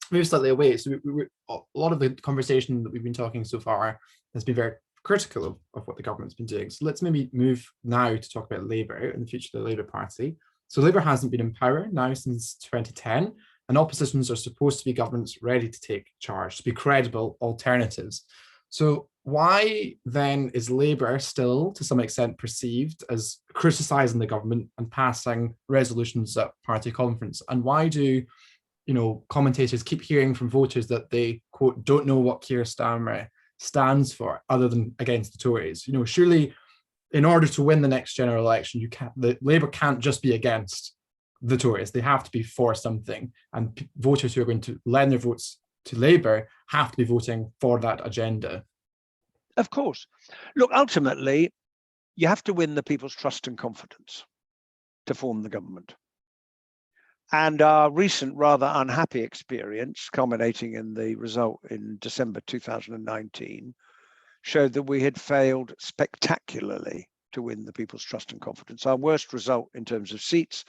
move slightly away. So a lot of the conversation that we've been talking so far has been very critical of what the government's been doing. So let's maybe move now to talk about Labour and the future of the Labour Party. So Labour hasn't been in power now since 2010, and oppositions are supposed to be governments ready to take charge, to be credible alternatives. So why then is Labour still, to some extent, perceived as criticising the government and passing resolutions at party conference? And why do commentators keep hearing from voters that they, quote, don't know what Keir Starmer stands for other than against the Tories? Surely in order to win the next general election, Labour can't just be against the Tories. They have to be for something, and voters who are going to lend their votes to Labour have to be voting for that agenda. Of course. Look, ultimately, you have to win the people's trust and confidence to form the government. And our recent rather unhappy experience, culminating in the result in December 2019, showed that we had failed spectacularly to win the people's trust and confidence. Our worst result in terms of seats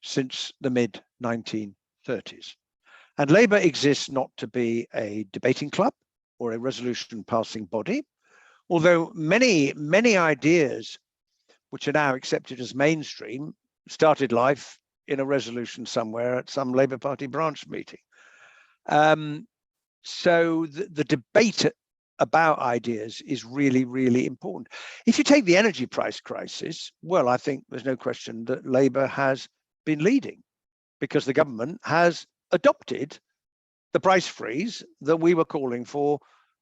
since the mid-1930s. And Labour exists not to be a debating club or a resolution passing body, although many ideas which are now accepted as mainstream started life in a resolution somewhere at some Labour Party branch meeting. So the debate about ideas is really, really important. If you take the energy price crisis, well, I think there's no question that Labour has been leading, because the government has adopted the price freeze that we were calling for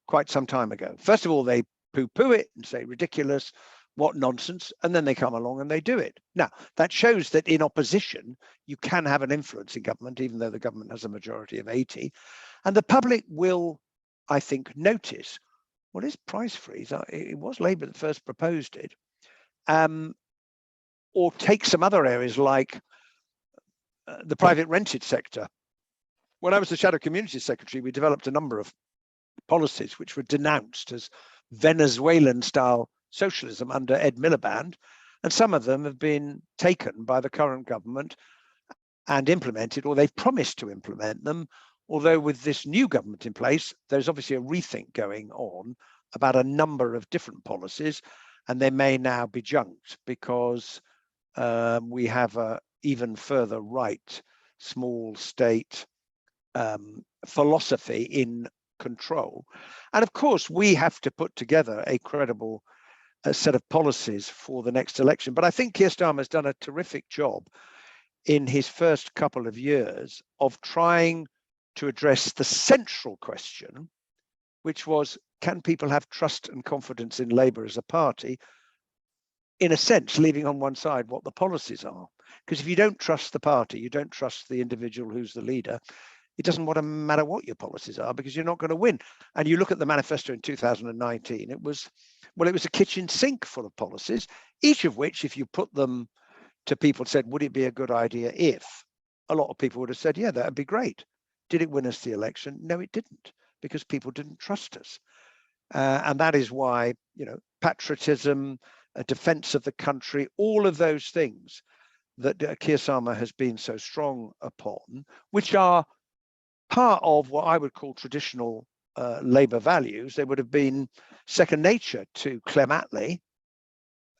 quite some time ago. First of all, they poo-poo it and say ridiculous, what nonsense, and then they come along and they do it. Now, that shows that in opposition, you can have an influence in government, even though the government has a majority of 80. And the public will, I think, notice, what is price freeze? It was Labour that first proposed it. Or take some other areas like the private rented sector. When I was the Shadow Communities Secretary, we developed a number of policies which were denounced as Venezuelan-style socialism under Ed Miliband, and some of them have been taken by the current government and implemented, or they've promised to implement them, Although with this new government in place, there's obviously a rethink going on about a number of different policies, and they may now be junked because we have a even further right small state philosophy in control. And of course, we have to put together a credible set of policies for the next election. But I think Keir Starmer has done a terrific job in his first couple of years of trying to address the central question, which was, can people have trust and confidence in Labour as a party? In a sense, leaving on one side what the policies are. Because if you don't trust the party, you don't trust the individual who's the leader, it doesn't matter what your policies are, because you're not going to win. And you look at the manifesto in 2019, it was a kitchen sink full of policies, each of which, if you put them to people, said, would it be a good idea if? A lot of people would have said, yeah, that'd be great. Did it win us the election? No, it didn't, because people didn't trust us. And that is why, patriotism, a defense of the country, all of those things that Keir Starmer has been so strong upon, which are part of what I would call traditional Labour values. They would have been second nature to Clem Attlee,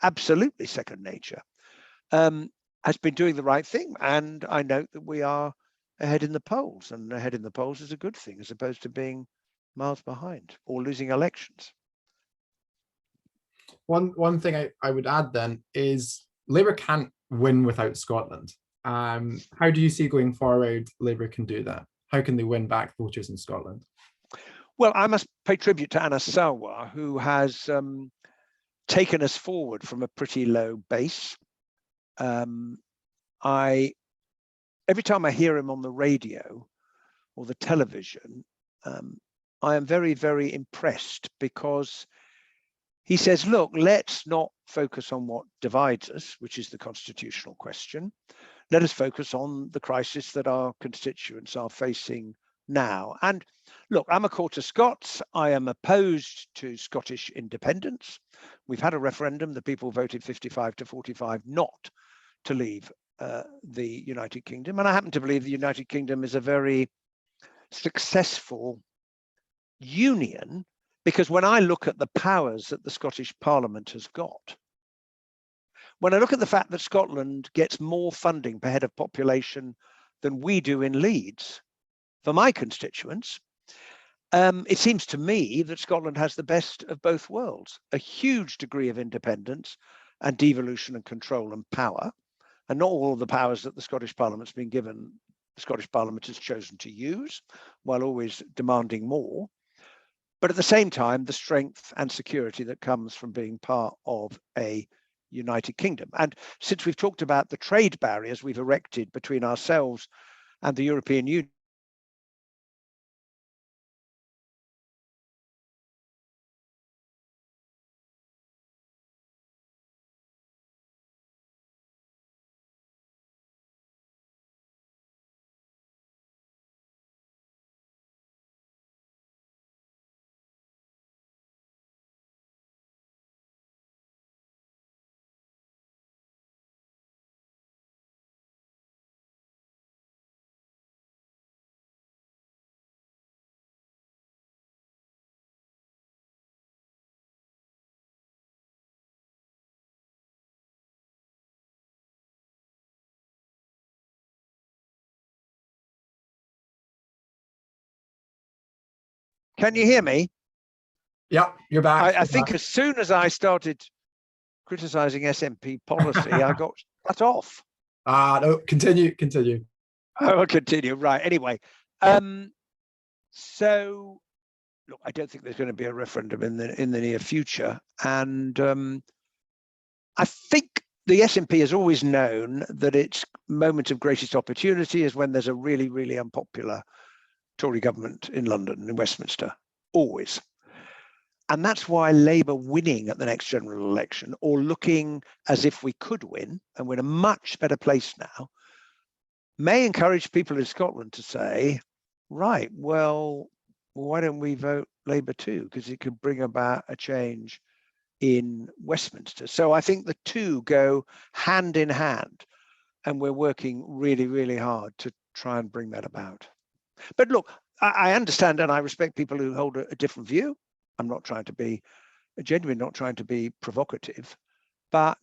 absolutely second nature, has been doing the right thing. And I note that we are ahead in the polls, and ahead in the polls is a good thing, as opposed to being miles behind or losing elections. One thing I would add then is Labour can't win without Scotland. How do you see going forward Labour can do that? How can they win back voters in Scotland? Well, I must pay tribute to Anna Salwa, who has taken us forward from a pretty low base. Every time I hear him on the radio or the television, I am very, very impressed, because he says, look, let's not focus on what divides us, which is the constitutional question. Let us focus on the crisis that our constituents are facing now. And look, I'm a quarter Scots. I am opposed to Scottish independence. We've had a referendum. The people voted 55 to 45 not to leave the United Kingdom. And I happen to believe the United Kingdom is a very successful union, because when I look at the powers that the Scottish Parliament has got, when I look at the fact that Scotland gets more funding per head of population than we do in Leeds for my constituents, it seems to me that Scotland has the best of both worlds, a huge degree of independence and devolution and control and power, and not all of the powers that the Scottish Parliament's been given, the Scottish Parliament has chosen to use, while always demanding more. But at the same time, the strength and security that comes from being part of a United Kingdom. And since we've talked about the trade barriers we've erected between ourselves and the European Union, can you hear me? Yeah, you're back. I think as soon as I started criticizing SNP policy, I got cut off. No, continue. I'll continue. Right. Anyway, so look, I don't think there's going to be a referendum in the near future, and I think the SNP has always known that its moment of greatest opportunity is when there's a really, really unpopular Tory government in London, in Westminster, always. And that's why Labour winning at the next general election, or looking as if we could win, and we're in a much better place now, may encourage people in Scotland to say, right, well, why don't we vote Labour too? Because it could bring about a change in Westminster. So I think the two go hand in hand, and we're working really, really hard to try and bring that about. But look, I understand and I respect people who hold a different view. I'm not trying to be genuinely not trying to be provocative, but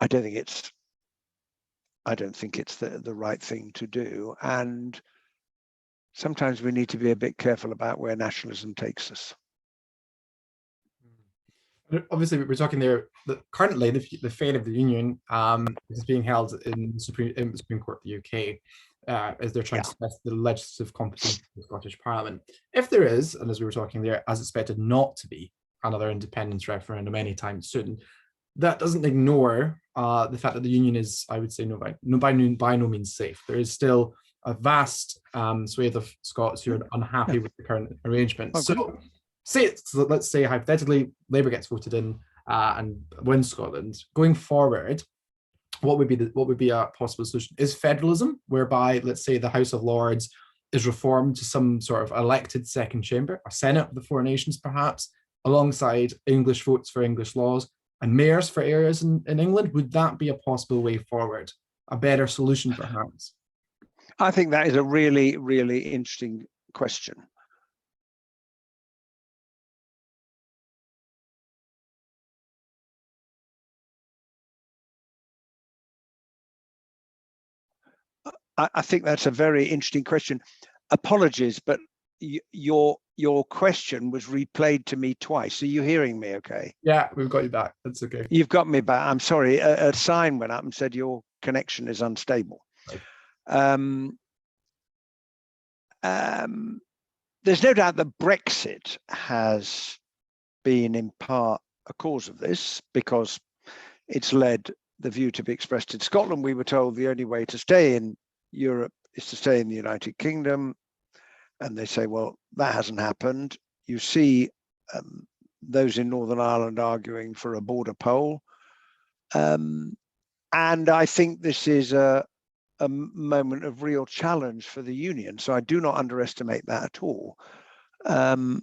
I don't think it's the right thing to do. And sometimes we need to be a bit careful about where nationalism takes us. Obviously, we're talking there that currently the fate of the union is being held in the Supreme Court of the UK as they're trying to test the legislative competence of the Scottish Parliament. If there is, and as we were talking there, as expected not to be another independence referendum anytime soon, that doesn't ignore the fact that the union is, I would say, by no means safe. There is still a vast swathe of Scots who are unhappy with the current arrangement. So let's say hypothetically Labour gets voted in and wins Scotland. Going forward, what would be a possible solution? Is federalism, whereby let's say the House of Lords is reformed to some sort of elected second chamber, a Senate of the four nations perhaps, alongside English votes for English laws and mayors for areas in England? Would that be a possible way forward? A better solution perhaps? I think that is a really, really interesting question. I think that's a very interesting question. Apologies, but your question was replayed to me twice. Are you hearing me okay? Yeah, we've got you back. That's okay. You've got me back. I'm sorry. A sign went up and said your connection is unstable. Right. There's no doubt that Brexit has been in part a cause of this, because it's led the view to be expressed in Scotland. We were told the only way to stay in Europe is to stay in the United Kingdom. And they say, well, that hasn't happened. You see those in Northern Ireland arguing for a border poll. And I think this is a moment of real challenge for the union. So I do not underestimate that at all. But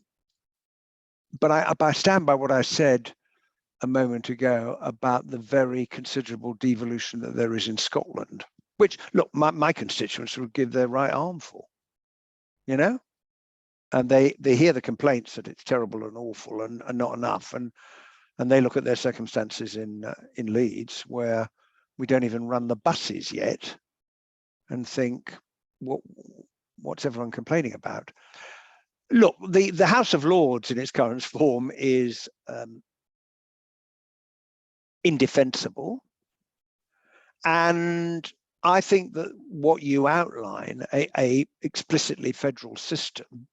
I stand by what I said a moment ago about the very considerable devolution that there is in Scotland, which, look, my constituents would give their right arm for, you know? And they hear the complaints that it's terrible and awful and not enough. And they look at their circumstances in Leeds, where we don't even run the buses yet, and think, what's everyone complaining about? Look, the House of Lords in its current form is indefensible. And I think that what you outline, a explicitly federal system,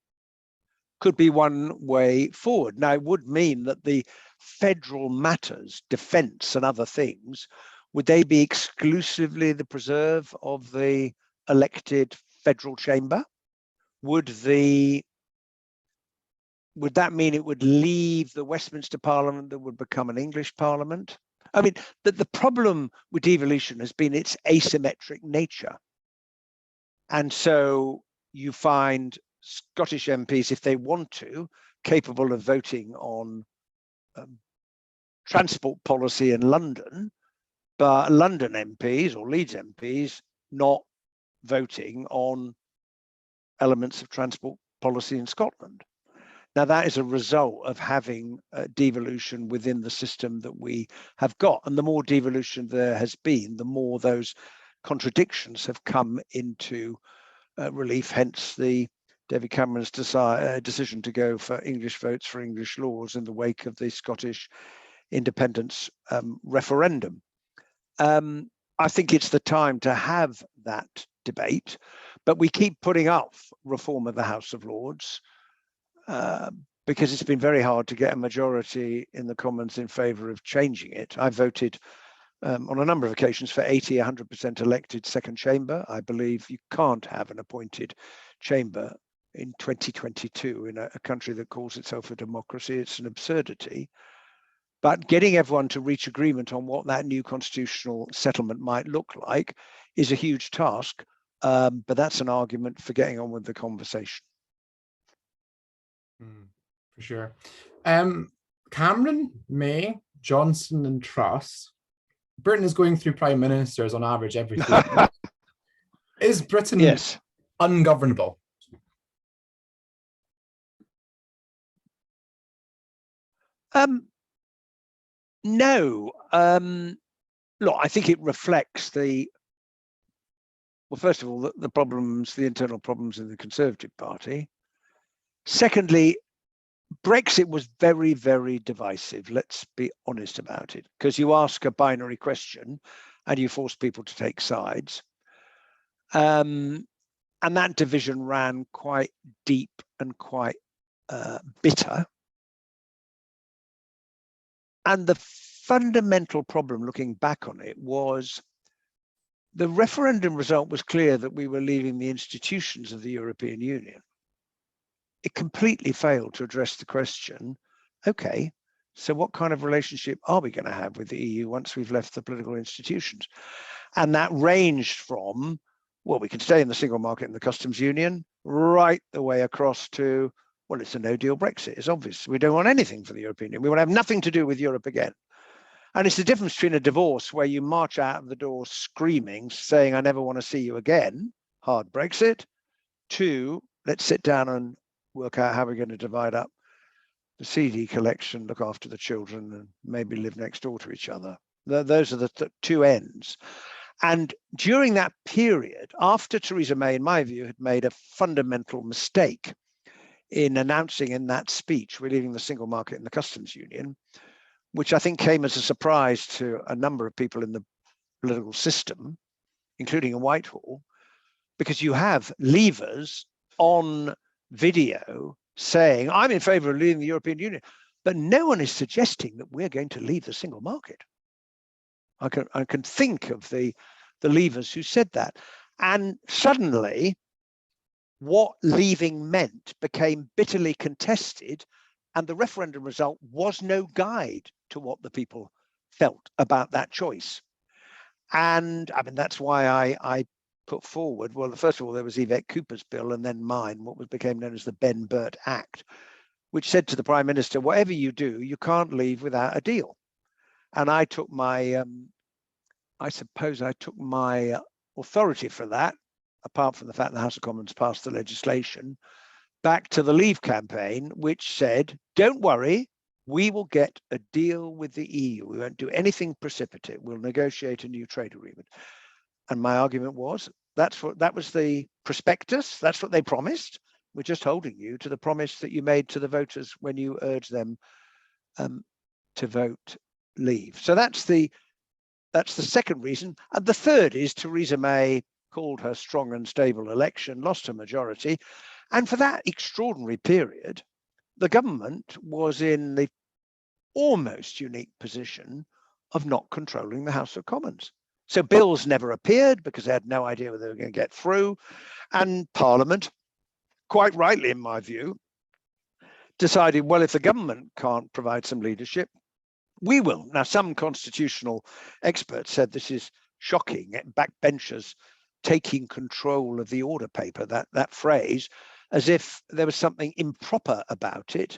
could be one way forward. Now, it would mean that the federal matters, defence and other things, would they be exclusively the preserve of the elected federal chamber? Would that mean it would leave the Westminster Parliament that would become an English Parliament? I mean, the problem with devolution has been its asymmetric nature. And so you find Scottish MPs, if they want to, capable of voting on transport policy in London, but London MPs or Leeds MPs not voting on elements of transport policy in Scotland. Now, that is a result of having devolution within the system that we have got. And the more devolution there has been, the more those contradictions have come into relief, hence David Cameron's decision to go for English votes for English laws in the wake of the Scottish independence referendum. I think it's the time to have that debate, but we keep putting off reform of the House of Lords because it's been very hard to get a majority in the Commons in favour of changing it. I voted on a number of occasions for 100% elected second chamber. I believe you can't have an appointed chamber in 2022 in a country that calls itself a democracy. It's an absurdity. But getting everyone to reach agreement on what that new constitutional settlement might look like is a huge task. But that's an argument for getting on with the conversation. For sure. Cameron, May, Johnson and Truss. Britain is going through prime ministers on average every 3 months. is Britain Yes. ungovernable? No. Look, I think it reflects well, first of all, the problems, the internal problems in the Conservative Party. Secondly, Brexit was very, very divisive. Let's be honest about it, because you ask a binary question and you force people to take sides. And that division ran quite deep and quite bitter. And the fundamental problem, looking back on it, was the referendum result was clear that we were leaving the institutions of the European Union. It completely failed to address the question, okay, so what kind of relationship are we going to have with the EU once we've left the political institutions? And that ranged from, well, we can stay in the single market and the customs union, right the way across to, well, it's a no-deal Brexit. It's obvious. We don't want anything for the European Union. We want to have nothing to do with Europe again. And it's the difference between a divorce where you march out of the door screaming, saying, I never want to see you again, hard Brexit, to let's sit down and work out how we're going to divide up the CD collection, look after the children, and maybe live next door to each other. Those are the two ends. And during that period, after Theresa May, in my view, had made a fundamental mistake in announcing in that speech, we're leaving the single market and the customs union, which I think came as a surprise to a number of people in the political system, including in Whitehall, because you have leavers on video saying, I'm in favor of leaving the European Union, but no one is suggesting that we're going to leave the single market. I can think of the leavers who said that. And suddenly, what leaving meant became bitterly contested, and the referendum result was no guide to what the people felt about that choice. And I mean, that's why I put forward, well, first of all, there was Yvette Cooper's bill and then mine, what became known as the Benn Act, which said to the Prime Minister, whatever you do, you can't leave without a deal. And I took my, I suppose I took my authority for that, apart from the fact the House of Commons passed the legislation, back to the Leave campaign, which said, don't worry, we will get a deal with the EU. We won't do anything precipitate. We'll negotiate a new trade agreement. And my argument was, that was the prospectus. That's what they promised. We're just holding you to the promise that you made to the voters when you urged them to vote Leave. So that's the second reason. And the third is Theresa May called her strong and stable election, lost her majority. And for that extraordinary period, the government was in the almost unique position of not controlling the House of Commons. So bills never appeared because they had no idea whether they were going to get through. And Parliament, quite rightly in my view, decided, well, if the government can't provide some leadership, we will. Now, some constitutional experts said this is shocking, backbenchers taking control of the order paper, that phrase, as if there was something improper about it.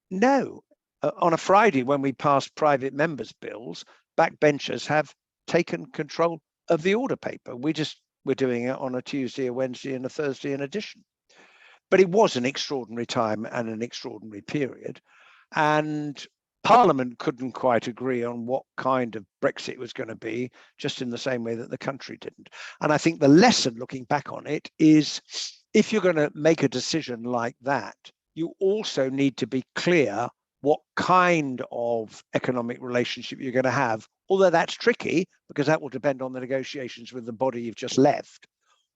No. On a Friday, when we passed private members' bills, backbenchers have taken control of the order paper. We're doing it on a Tuesday, a Wednesday, and a Thursday in addition. But it was an extraordinary time and an extraordinary period. And Parliament couldn't quite agree on what kind of Brexit was going to be, just in the same way that the country didn't. And I think the lesson looking back on it is, if you're going to make a decision like that, you also need to be clear what kind of economic relationship you're going to have, although that's tricky because that will depend on the negotiations with the body you've just left.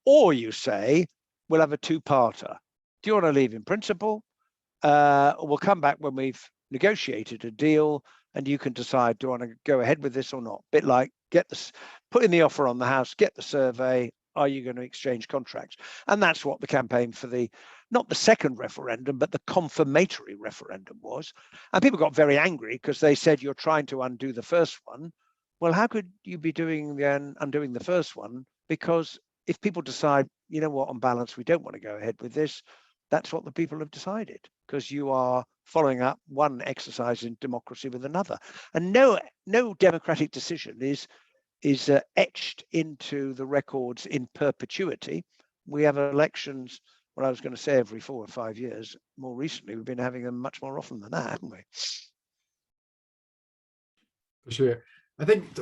Or you say, we'll have a two-parter. Do you want to leave in principle? We'll come back when we've negotiated a deal and you can decide, do I want to go ahead with this or not? Bit like put in the offer on the house, get the survey, are you going to exchange contracts? And that's what the campaign for not the second referendum, but the confirmatory referendum was. And people got very angry because they said, you're trying to undo the first one. Well, how could you be undoing the first one? Because if people decide, you know what, on balance, we don't want to go ahead with this, that's what the people have decided, because you are following up one exercise in democracy with another. And no democratic decision is is etched into the records in perpetuity. We have elections, well, I was going to say every 4 or 5 years. More recently, we've been having them much more often than that, haven't we? For sure. I think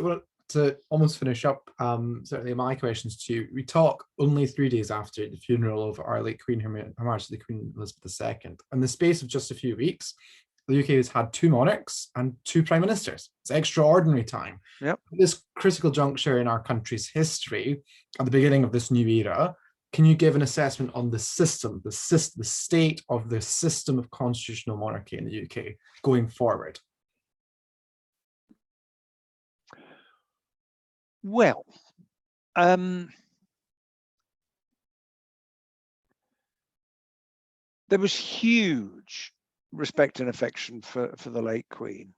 to almost finish up, certainly my questions to you, we talk only 3 days after the funeral of our late Queen, Her Majesty Queen Elizabeth II. In the space of just a few weeks, the UK has had 2 monarchs and 2 prime ministers. It's extraordinary time. Yep. At this critical juncture in our country's history, at the beginning of this new era, can you give an assessment on the system, the state of the system of constitutional monarchy in the UK going forward? Well, there was huge respect and affection for the late Queen.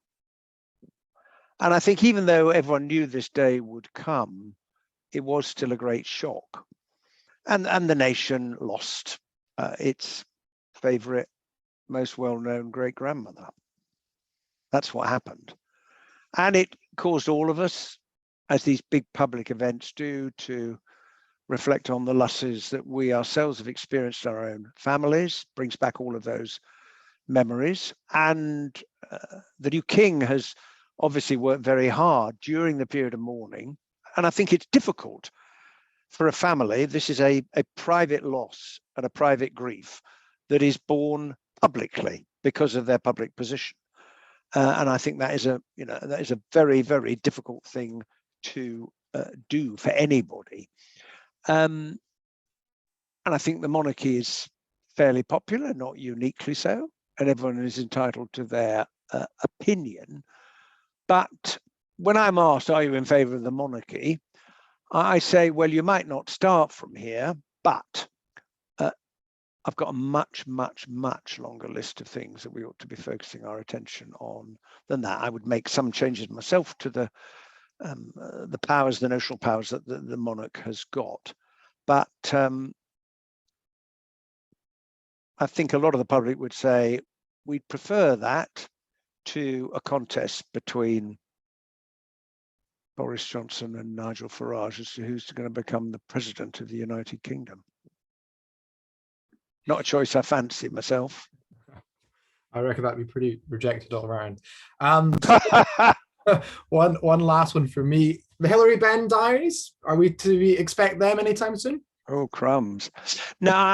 And I think even though everyone knew this day would come, it was still a great shock. And the nation lost its favourite, most well-known great-grandmother. That's what happened. And it caused all of us, as these big public events do, to reflect on the losses that we ourselves have experienced in our own families, brings back all of those memories. And the new king has obviously worked very hard during the period of mourning. And I think it's difficult for a family. This is a private loss and a private grief that is borne publicly because of their public position. And I think that is a very, very difficult thing to do for anybody. And I think the monarchy is fairly popular, not uniquely so, and everyone is entitled to their opinion. But when I'm asked, are you in favour of the monarchy? I say, well, you might not start from here, but I've got a much, much, much longer list of things that we ought to be focusing our attention on than that. I would make some changes myself to the powers, the notional powers that the monarch has got. But I think a lot of the public would say we'd prefer that to a contest between Boris Johnson and Nigel Farage as to who's going to become the president of the United Kingdom. Not a choice I fancy myself. I reckon that'd be pretty rejected all around. One last one for me. The Hilary Benn diaries, are we to expect them anytime soon? Oh, crumbs. Now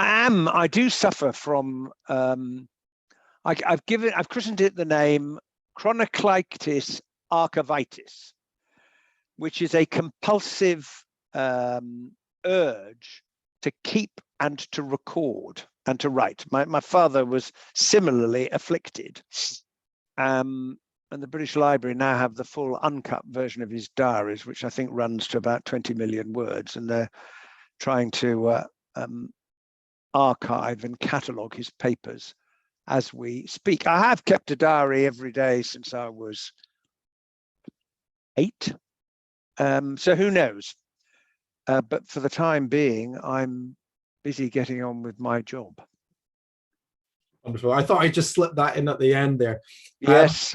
I do suffer from I've christened it the name chronocleitis archivitis, which is a compulsive urge to keep and to record and to write. My father was similarly afflicted. And the British Library now have the full uncut version of his diaries, which I think runs to about 20 million words. And they're trying to archive and catalogue his papers as we speak. I have kept a diary every day since I was 8. So who knows? But for the time being, I'm busy getting on with my job. Wonderful. I thought I just slipped that in at the end there. Yes.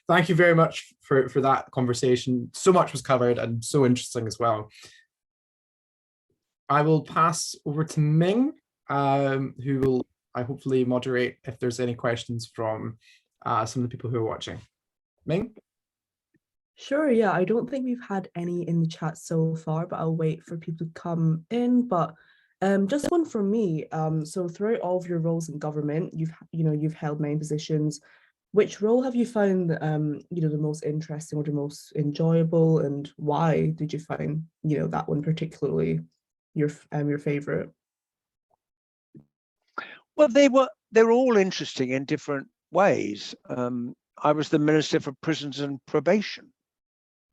Thank you very much for that conversation. So much was covered and so interesting as well. I will pass over to Ming, who will hopefully moderate if there's any questions from some of the people who are watching. Ming? Sure, yeah. I don't think we've had any in the chat so far, but I'll wait for people to come in. But just one from me. So throughout all of your roles in government, you've held many positions. Which role have you found the most interesting or the most enjoyable, and why did you find that one particularly your favorite? Well, they were all interesting in different ways. I was the Minister for Prisons and Probation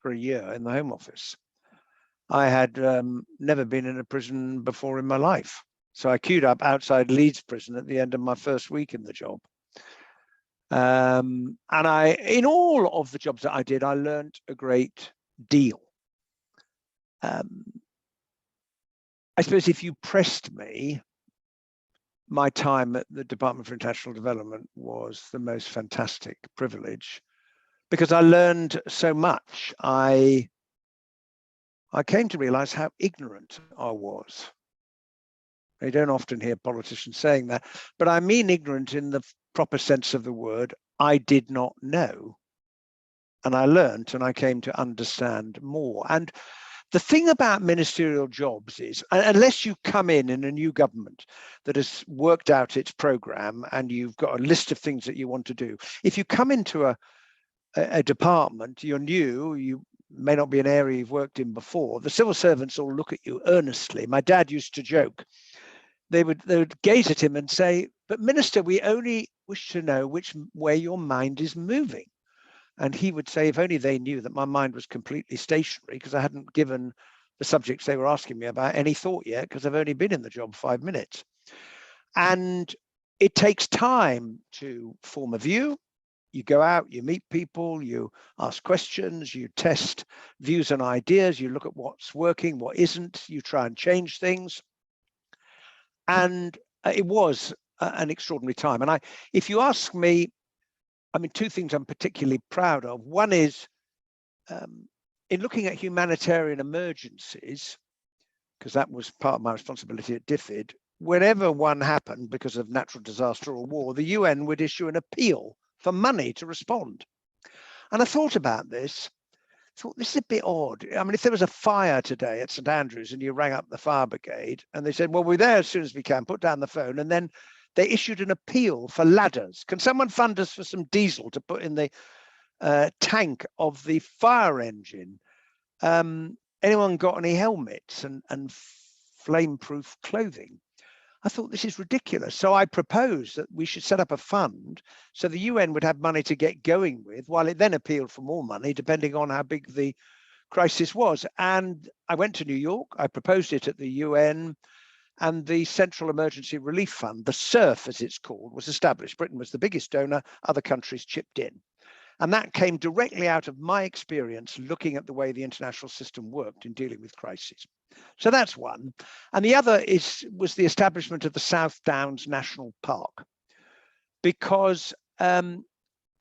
for a year in the Home Office. I had never been in a prison before in my life. So I queued up outside Leeds prison at the end of my first week in the job. And in all of the jobs that I did, I learned a great deal. I suppose if you pressed me, my time at the Department for International Development was the most fantastic privilege because I learned so much. I I came to realize how ignorant I was. You don't often hear politicians saying that, but I mean ignorant in the proper sense of the word. I did not know. And I learned and I came to understand more. And the thing about ministerial jobs is, unless you come in a new government that has worked out its program and you've got a list of things that you want to do, if you come into a department, you're new, you may not be an area you've worked in before, the civil servants all look at you earnestly. My dad used to joke. They would gaze at him and say, "But Minister, we only wish to know which way your mind is moving." And he would say, if only they knew that my mind was completely stationary, because I hadn't given the subjects they were asking me about any thought yet, because I've only been in the job 5 minutes. And it takes time to form a view. You go out, you meet people, you ask questions, you test views and ideas, you look at what's working, what isn't, you try and change things. And it was an extraordinary time. And if you ask me, I mean, two things I'm particularly proud of. One is in looking at humanitarian emergencies, because that was part of my responsibility at DFID, whenever one happened because of natural disaster or war, the UN would issue an appeal for money to respond. And I thought about this, thought this is a bit odd. I mean, if there was a fire today at St Andrews and you rang up the fire brigade and they said, well, we're there as soon as we can, put down the phone, and then they issued an appeal for ladders. Can someone fund us for some diesel to put in the tank of the fire engine? Anyone got any helmets and flame-proof clothing? I thought this is ridiculous. So I proposed that we should set up a fund so the UN would have money to get going with, while it then appealed for more money, depending on how big the crisis was. And I went to New York, I proposed it at the UN, and the Central Emergency Relief Fund, the CERF as it's called, was established. Britain was the biggest donor, other countries chipped in. And that came directly out of my experience looking at the way the international system worked in dealing with crises. So that's one. And the other was the establishment of the South Downs National Park, because the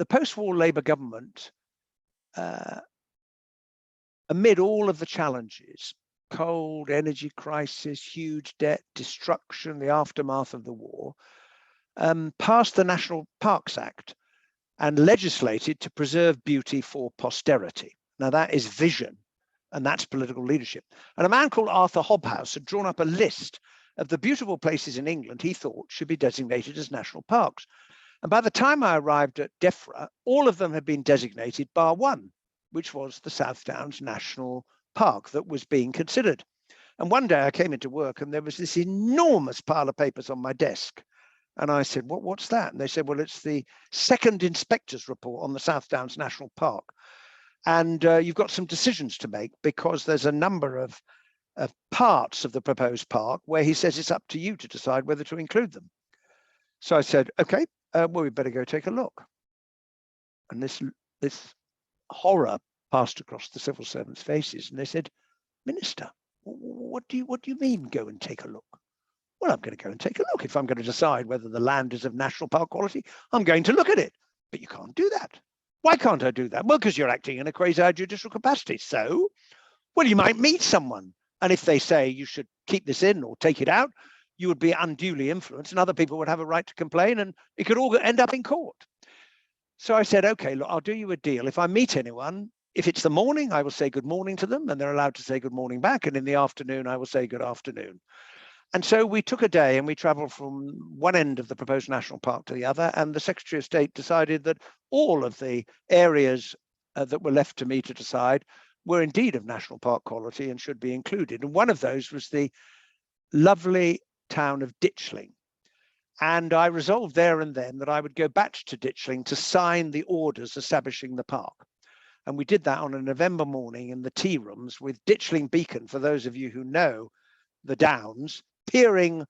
post-war Labour government, amid all of the challenges, cold, energy crisis, huge debt, destruction, the aftermath of the war, passed the National Parks Act and legislated to preserve beauty for posterity. Now that is vision, and that's political leadership. And a man called Arthur Hobhouse had drawn up a list of the beautiful places in England he thought should be designated as national parks. And by the time I arrived at DEFRA, all of them had been designated bar one, which was the South Downs National Park that was being considered. And one day I came into work and there was this enormous pile of papers on my desk. And I said, what's that? And they said, well, it's the second inspector's report on the South Downs National Park. And you've got some decisions to make, because there's a number of parts of the proposed park where he says it's up to you to decide whether to include them. So I said, okay, well, we better go take a look. And this horror passed across the civil servants' faces, and they said, Minister, what do you mean go and take a look? Well, I'm going to go and take a look. If I'm going to decide whether the land is of national park quality, I'm going to look at it. But you can't do that. Why can't I do that? Well, because you're acting in a quasi-judicial capacity. So, well, you might meet someone, and if they say you should keep this in or take it out, you would be unduly influenced, and other people would have a right to complain, and it could all end up in court. So I said, okay, look, I'll do you a deal. If I meet anyone, if it's the morning, I will say good morning to them, and they're allowed to say good morning back. And in the afternoon, I will say good afternoon. And so we took a day and we traveled from one end of the proposed national park to the other. And the Secretary of State decided that all of the areas that were left to me to decide were indeed of national park quality and should be included. And one of those was the lovely town of Ditchling. And I resolved there and then that I would go back to Ditchling to sign the orders establishing the park. And we did that on a November morning in the tea rooms with Ditchling Beacon, for those of you who know the Downs, peering,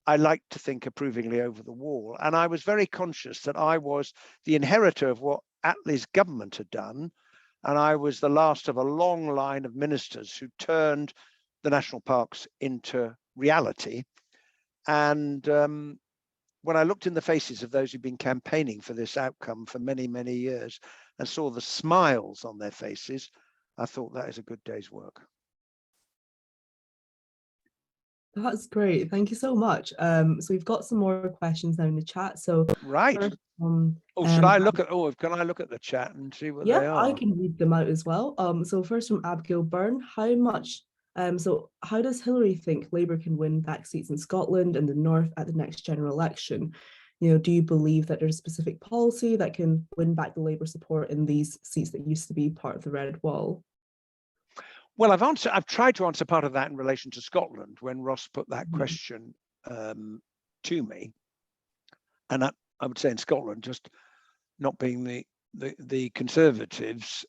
I like to think, approvingly over the wall. And I was very conscious that I was the inheritor of what Attlee's government had done. And I was the last of a long line of ministers who turned the national parks into reality. And when I looked in the faces of those who've been campaigning for this outcome for many, many years and saw the smiles on their faces, I thought that is a good day's work. That's great. Thank you so much. So we've got some more questions now in the chat. So Right. first, Oh, should I look at? Oh, can I look at the chat and see what yeah, they I are? can read them out as well. So first from Abigail Byrne, so how does Hilary think Labour can win back seats in Scotland and the North at the next general election? Do you believe that there's a specific policy that can win back the Labour support in these seats that used to be part of the Red Wall? Well, I've tried to answer part of that in relation to Scotland when Ross put that question to me, and I would say in Scotland, just not being the Conservatives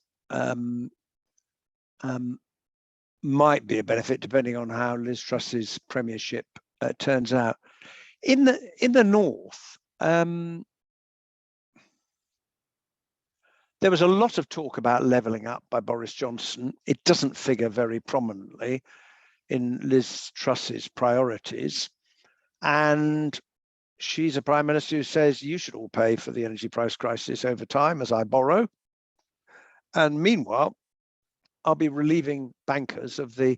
might be a benefit depending on how Liz Truss's premiership turns out. In the North, there was a lot of talk about levelling up by Boris Johnson. It doesn't figure very prominently in Liz Truss's priorities. And she's a prime minister who says you should all pay for the energy price crisis over time as I borrow. And meanwhile, I'll be relieving bankers of the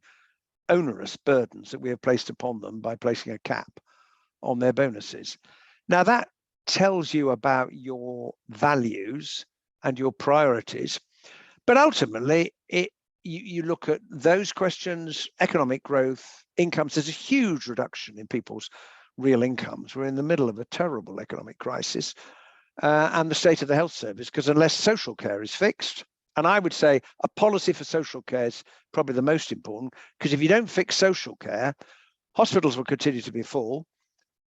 onerous burdens that we have placed upon them by placing a cap on their bonuses. Now that tells you about your values and your priorities, but ultimately you look at those questions: economic growth, incomes. There's a huge reduction in people's real incomes. We're in the middle of a terrible economic crisis, and the state of the health service, because unless social care is fixed, and I would say a policy for social care is probably the most important, because if you don't fix social care, hospitals will continue to be full,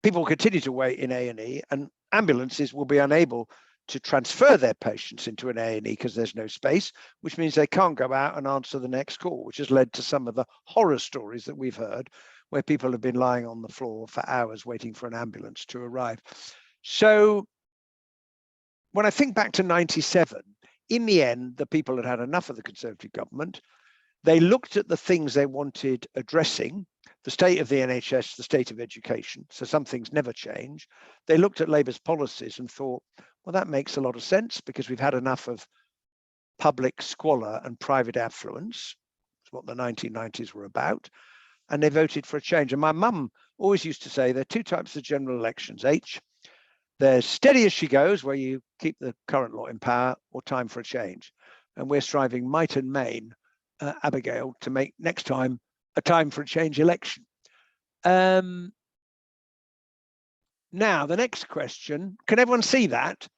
people will continue to wait in A&E, and ambulances will be unable to transfer their patients into an A&E because there's no space, which means they can't go out and answer the next call, which has led to some of the horror stories that we've heard where people have been lying on the floor for hours waiting for an ambulance to arrive. So when I think back to 97, in the end, the people had had enough of the Conservative government. They looked at the things they wanted addressing: the state of the NHS, the state of education. So some things never change. They looked at Labour's policies and thought, well, that makes a lot of sense because we've had enough of public squalor and private affluence. It's what the 1990s were about. And they voted for a change. And my mum always used to say there are two types of general elections, H. There's steady as she goes, where you keep the current lot in power, or time for a change. And we're striving might and main, Abigail, to make next time a time for a change election. Now, the next question, can everyone see that?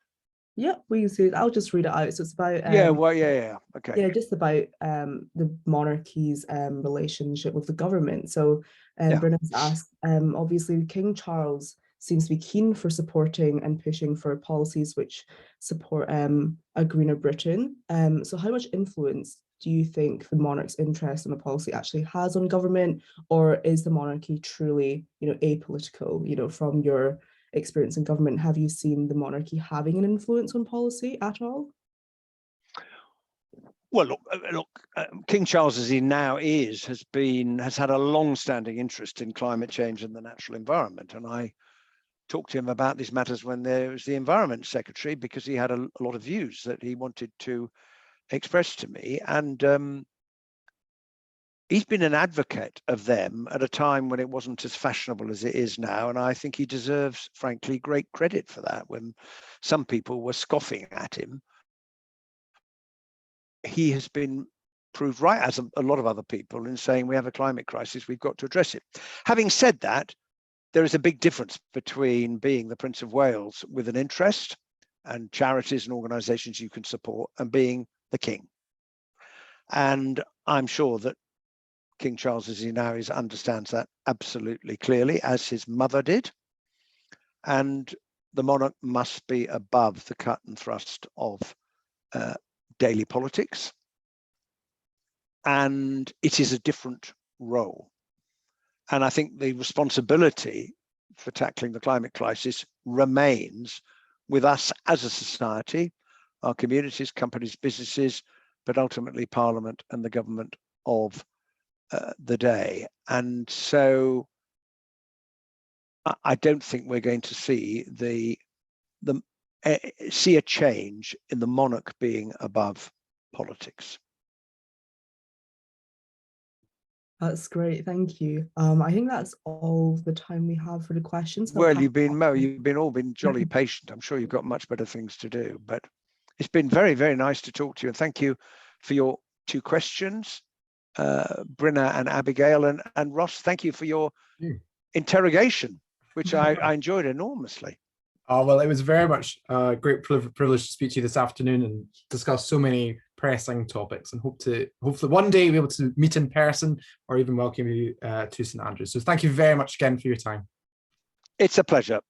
Yeah, we can see it. I'll just read it out. So it's about Okay. just about the monarchy's relationship with the government. So Bryn's asked, obviously King Charles seems to be keen for supporting and pushing for policies which support a greener Britain. So how much influence do you think the monarch's interest in a policy actually has on government, or is the monarchy truly, apolitical? From your experience in government, have you seen the monarchy having an influence on policy at all? Well, look, King Charles, as he now is, has had a long-standing interest in climate change and the natural environment. And I talked to him about these matters when there was the Environment Secretary, because he had a lot of views that he wanted to express to me. And he's been an advocate of them at a time when it wasn't as fashionable as it is now. And I think he deserves, frankly, great credit for that. When some people were scoffing at him, he has been proved right, as a lot of other people, in saying we have a climate crisis, we've got to address it. Having said that, there is a big difference between being the Prince of Wales with an interest and charities and organisations you can support, and being the king. And I'm sure that King Charles, as he now is, understands that absolutely clearly, as his mother did. And the monarch must be above the cut and thrust of daily politics. And it is a different role. And I think the responsibility for tackling the climate crisis remains with us as a society, our communities, companies, businesses, but ultimately Parliament and the government of the day. And so I don't think we're going to see see a change in the monarch being above politics. That's great, thank you. I think that's all the time we have for the questions. So Well, I'll you've been all been jolly Mhm. patient. I'm sure you've got much better things to do, but it's been very, very nice to talk to you. And thank you for your 2 questions, Brynna and Abigail, and Ross. Thank you for your interrogation, which I enjoyed enormously. Oh, well, it was very much a great privilege to speak to you this afternoon and discuss so many pressing topics, and hopefully one day be able to meet in person or even welcome you to St Andrews. So thank you very much again for your time. It's a pleasure.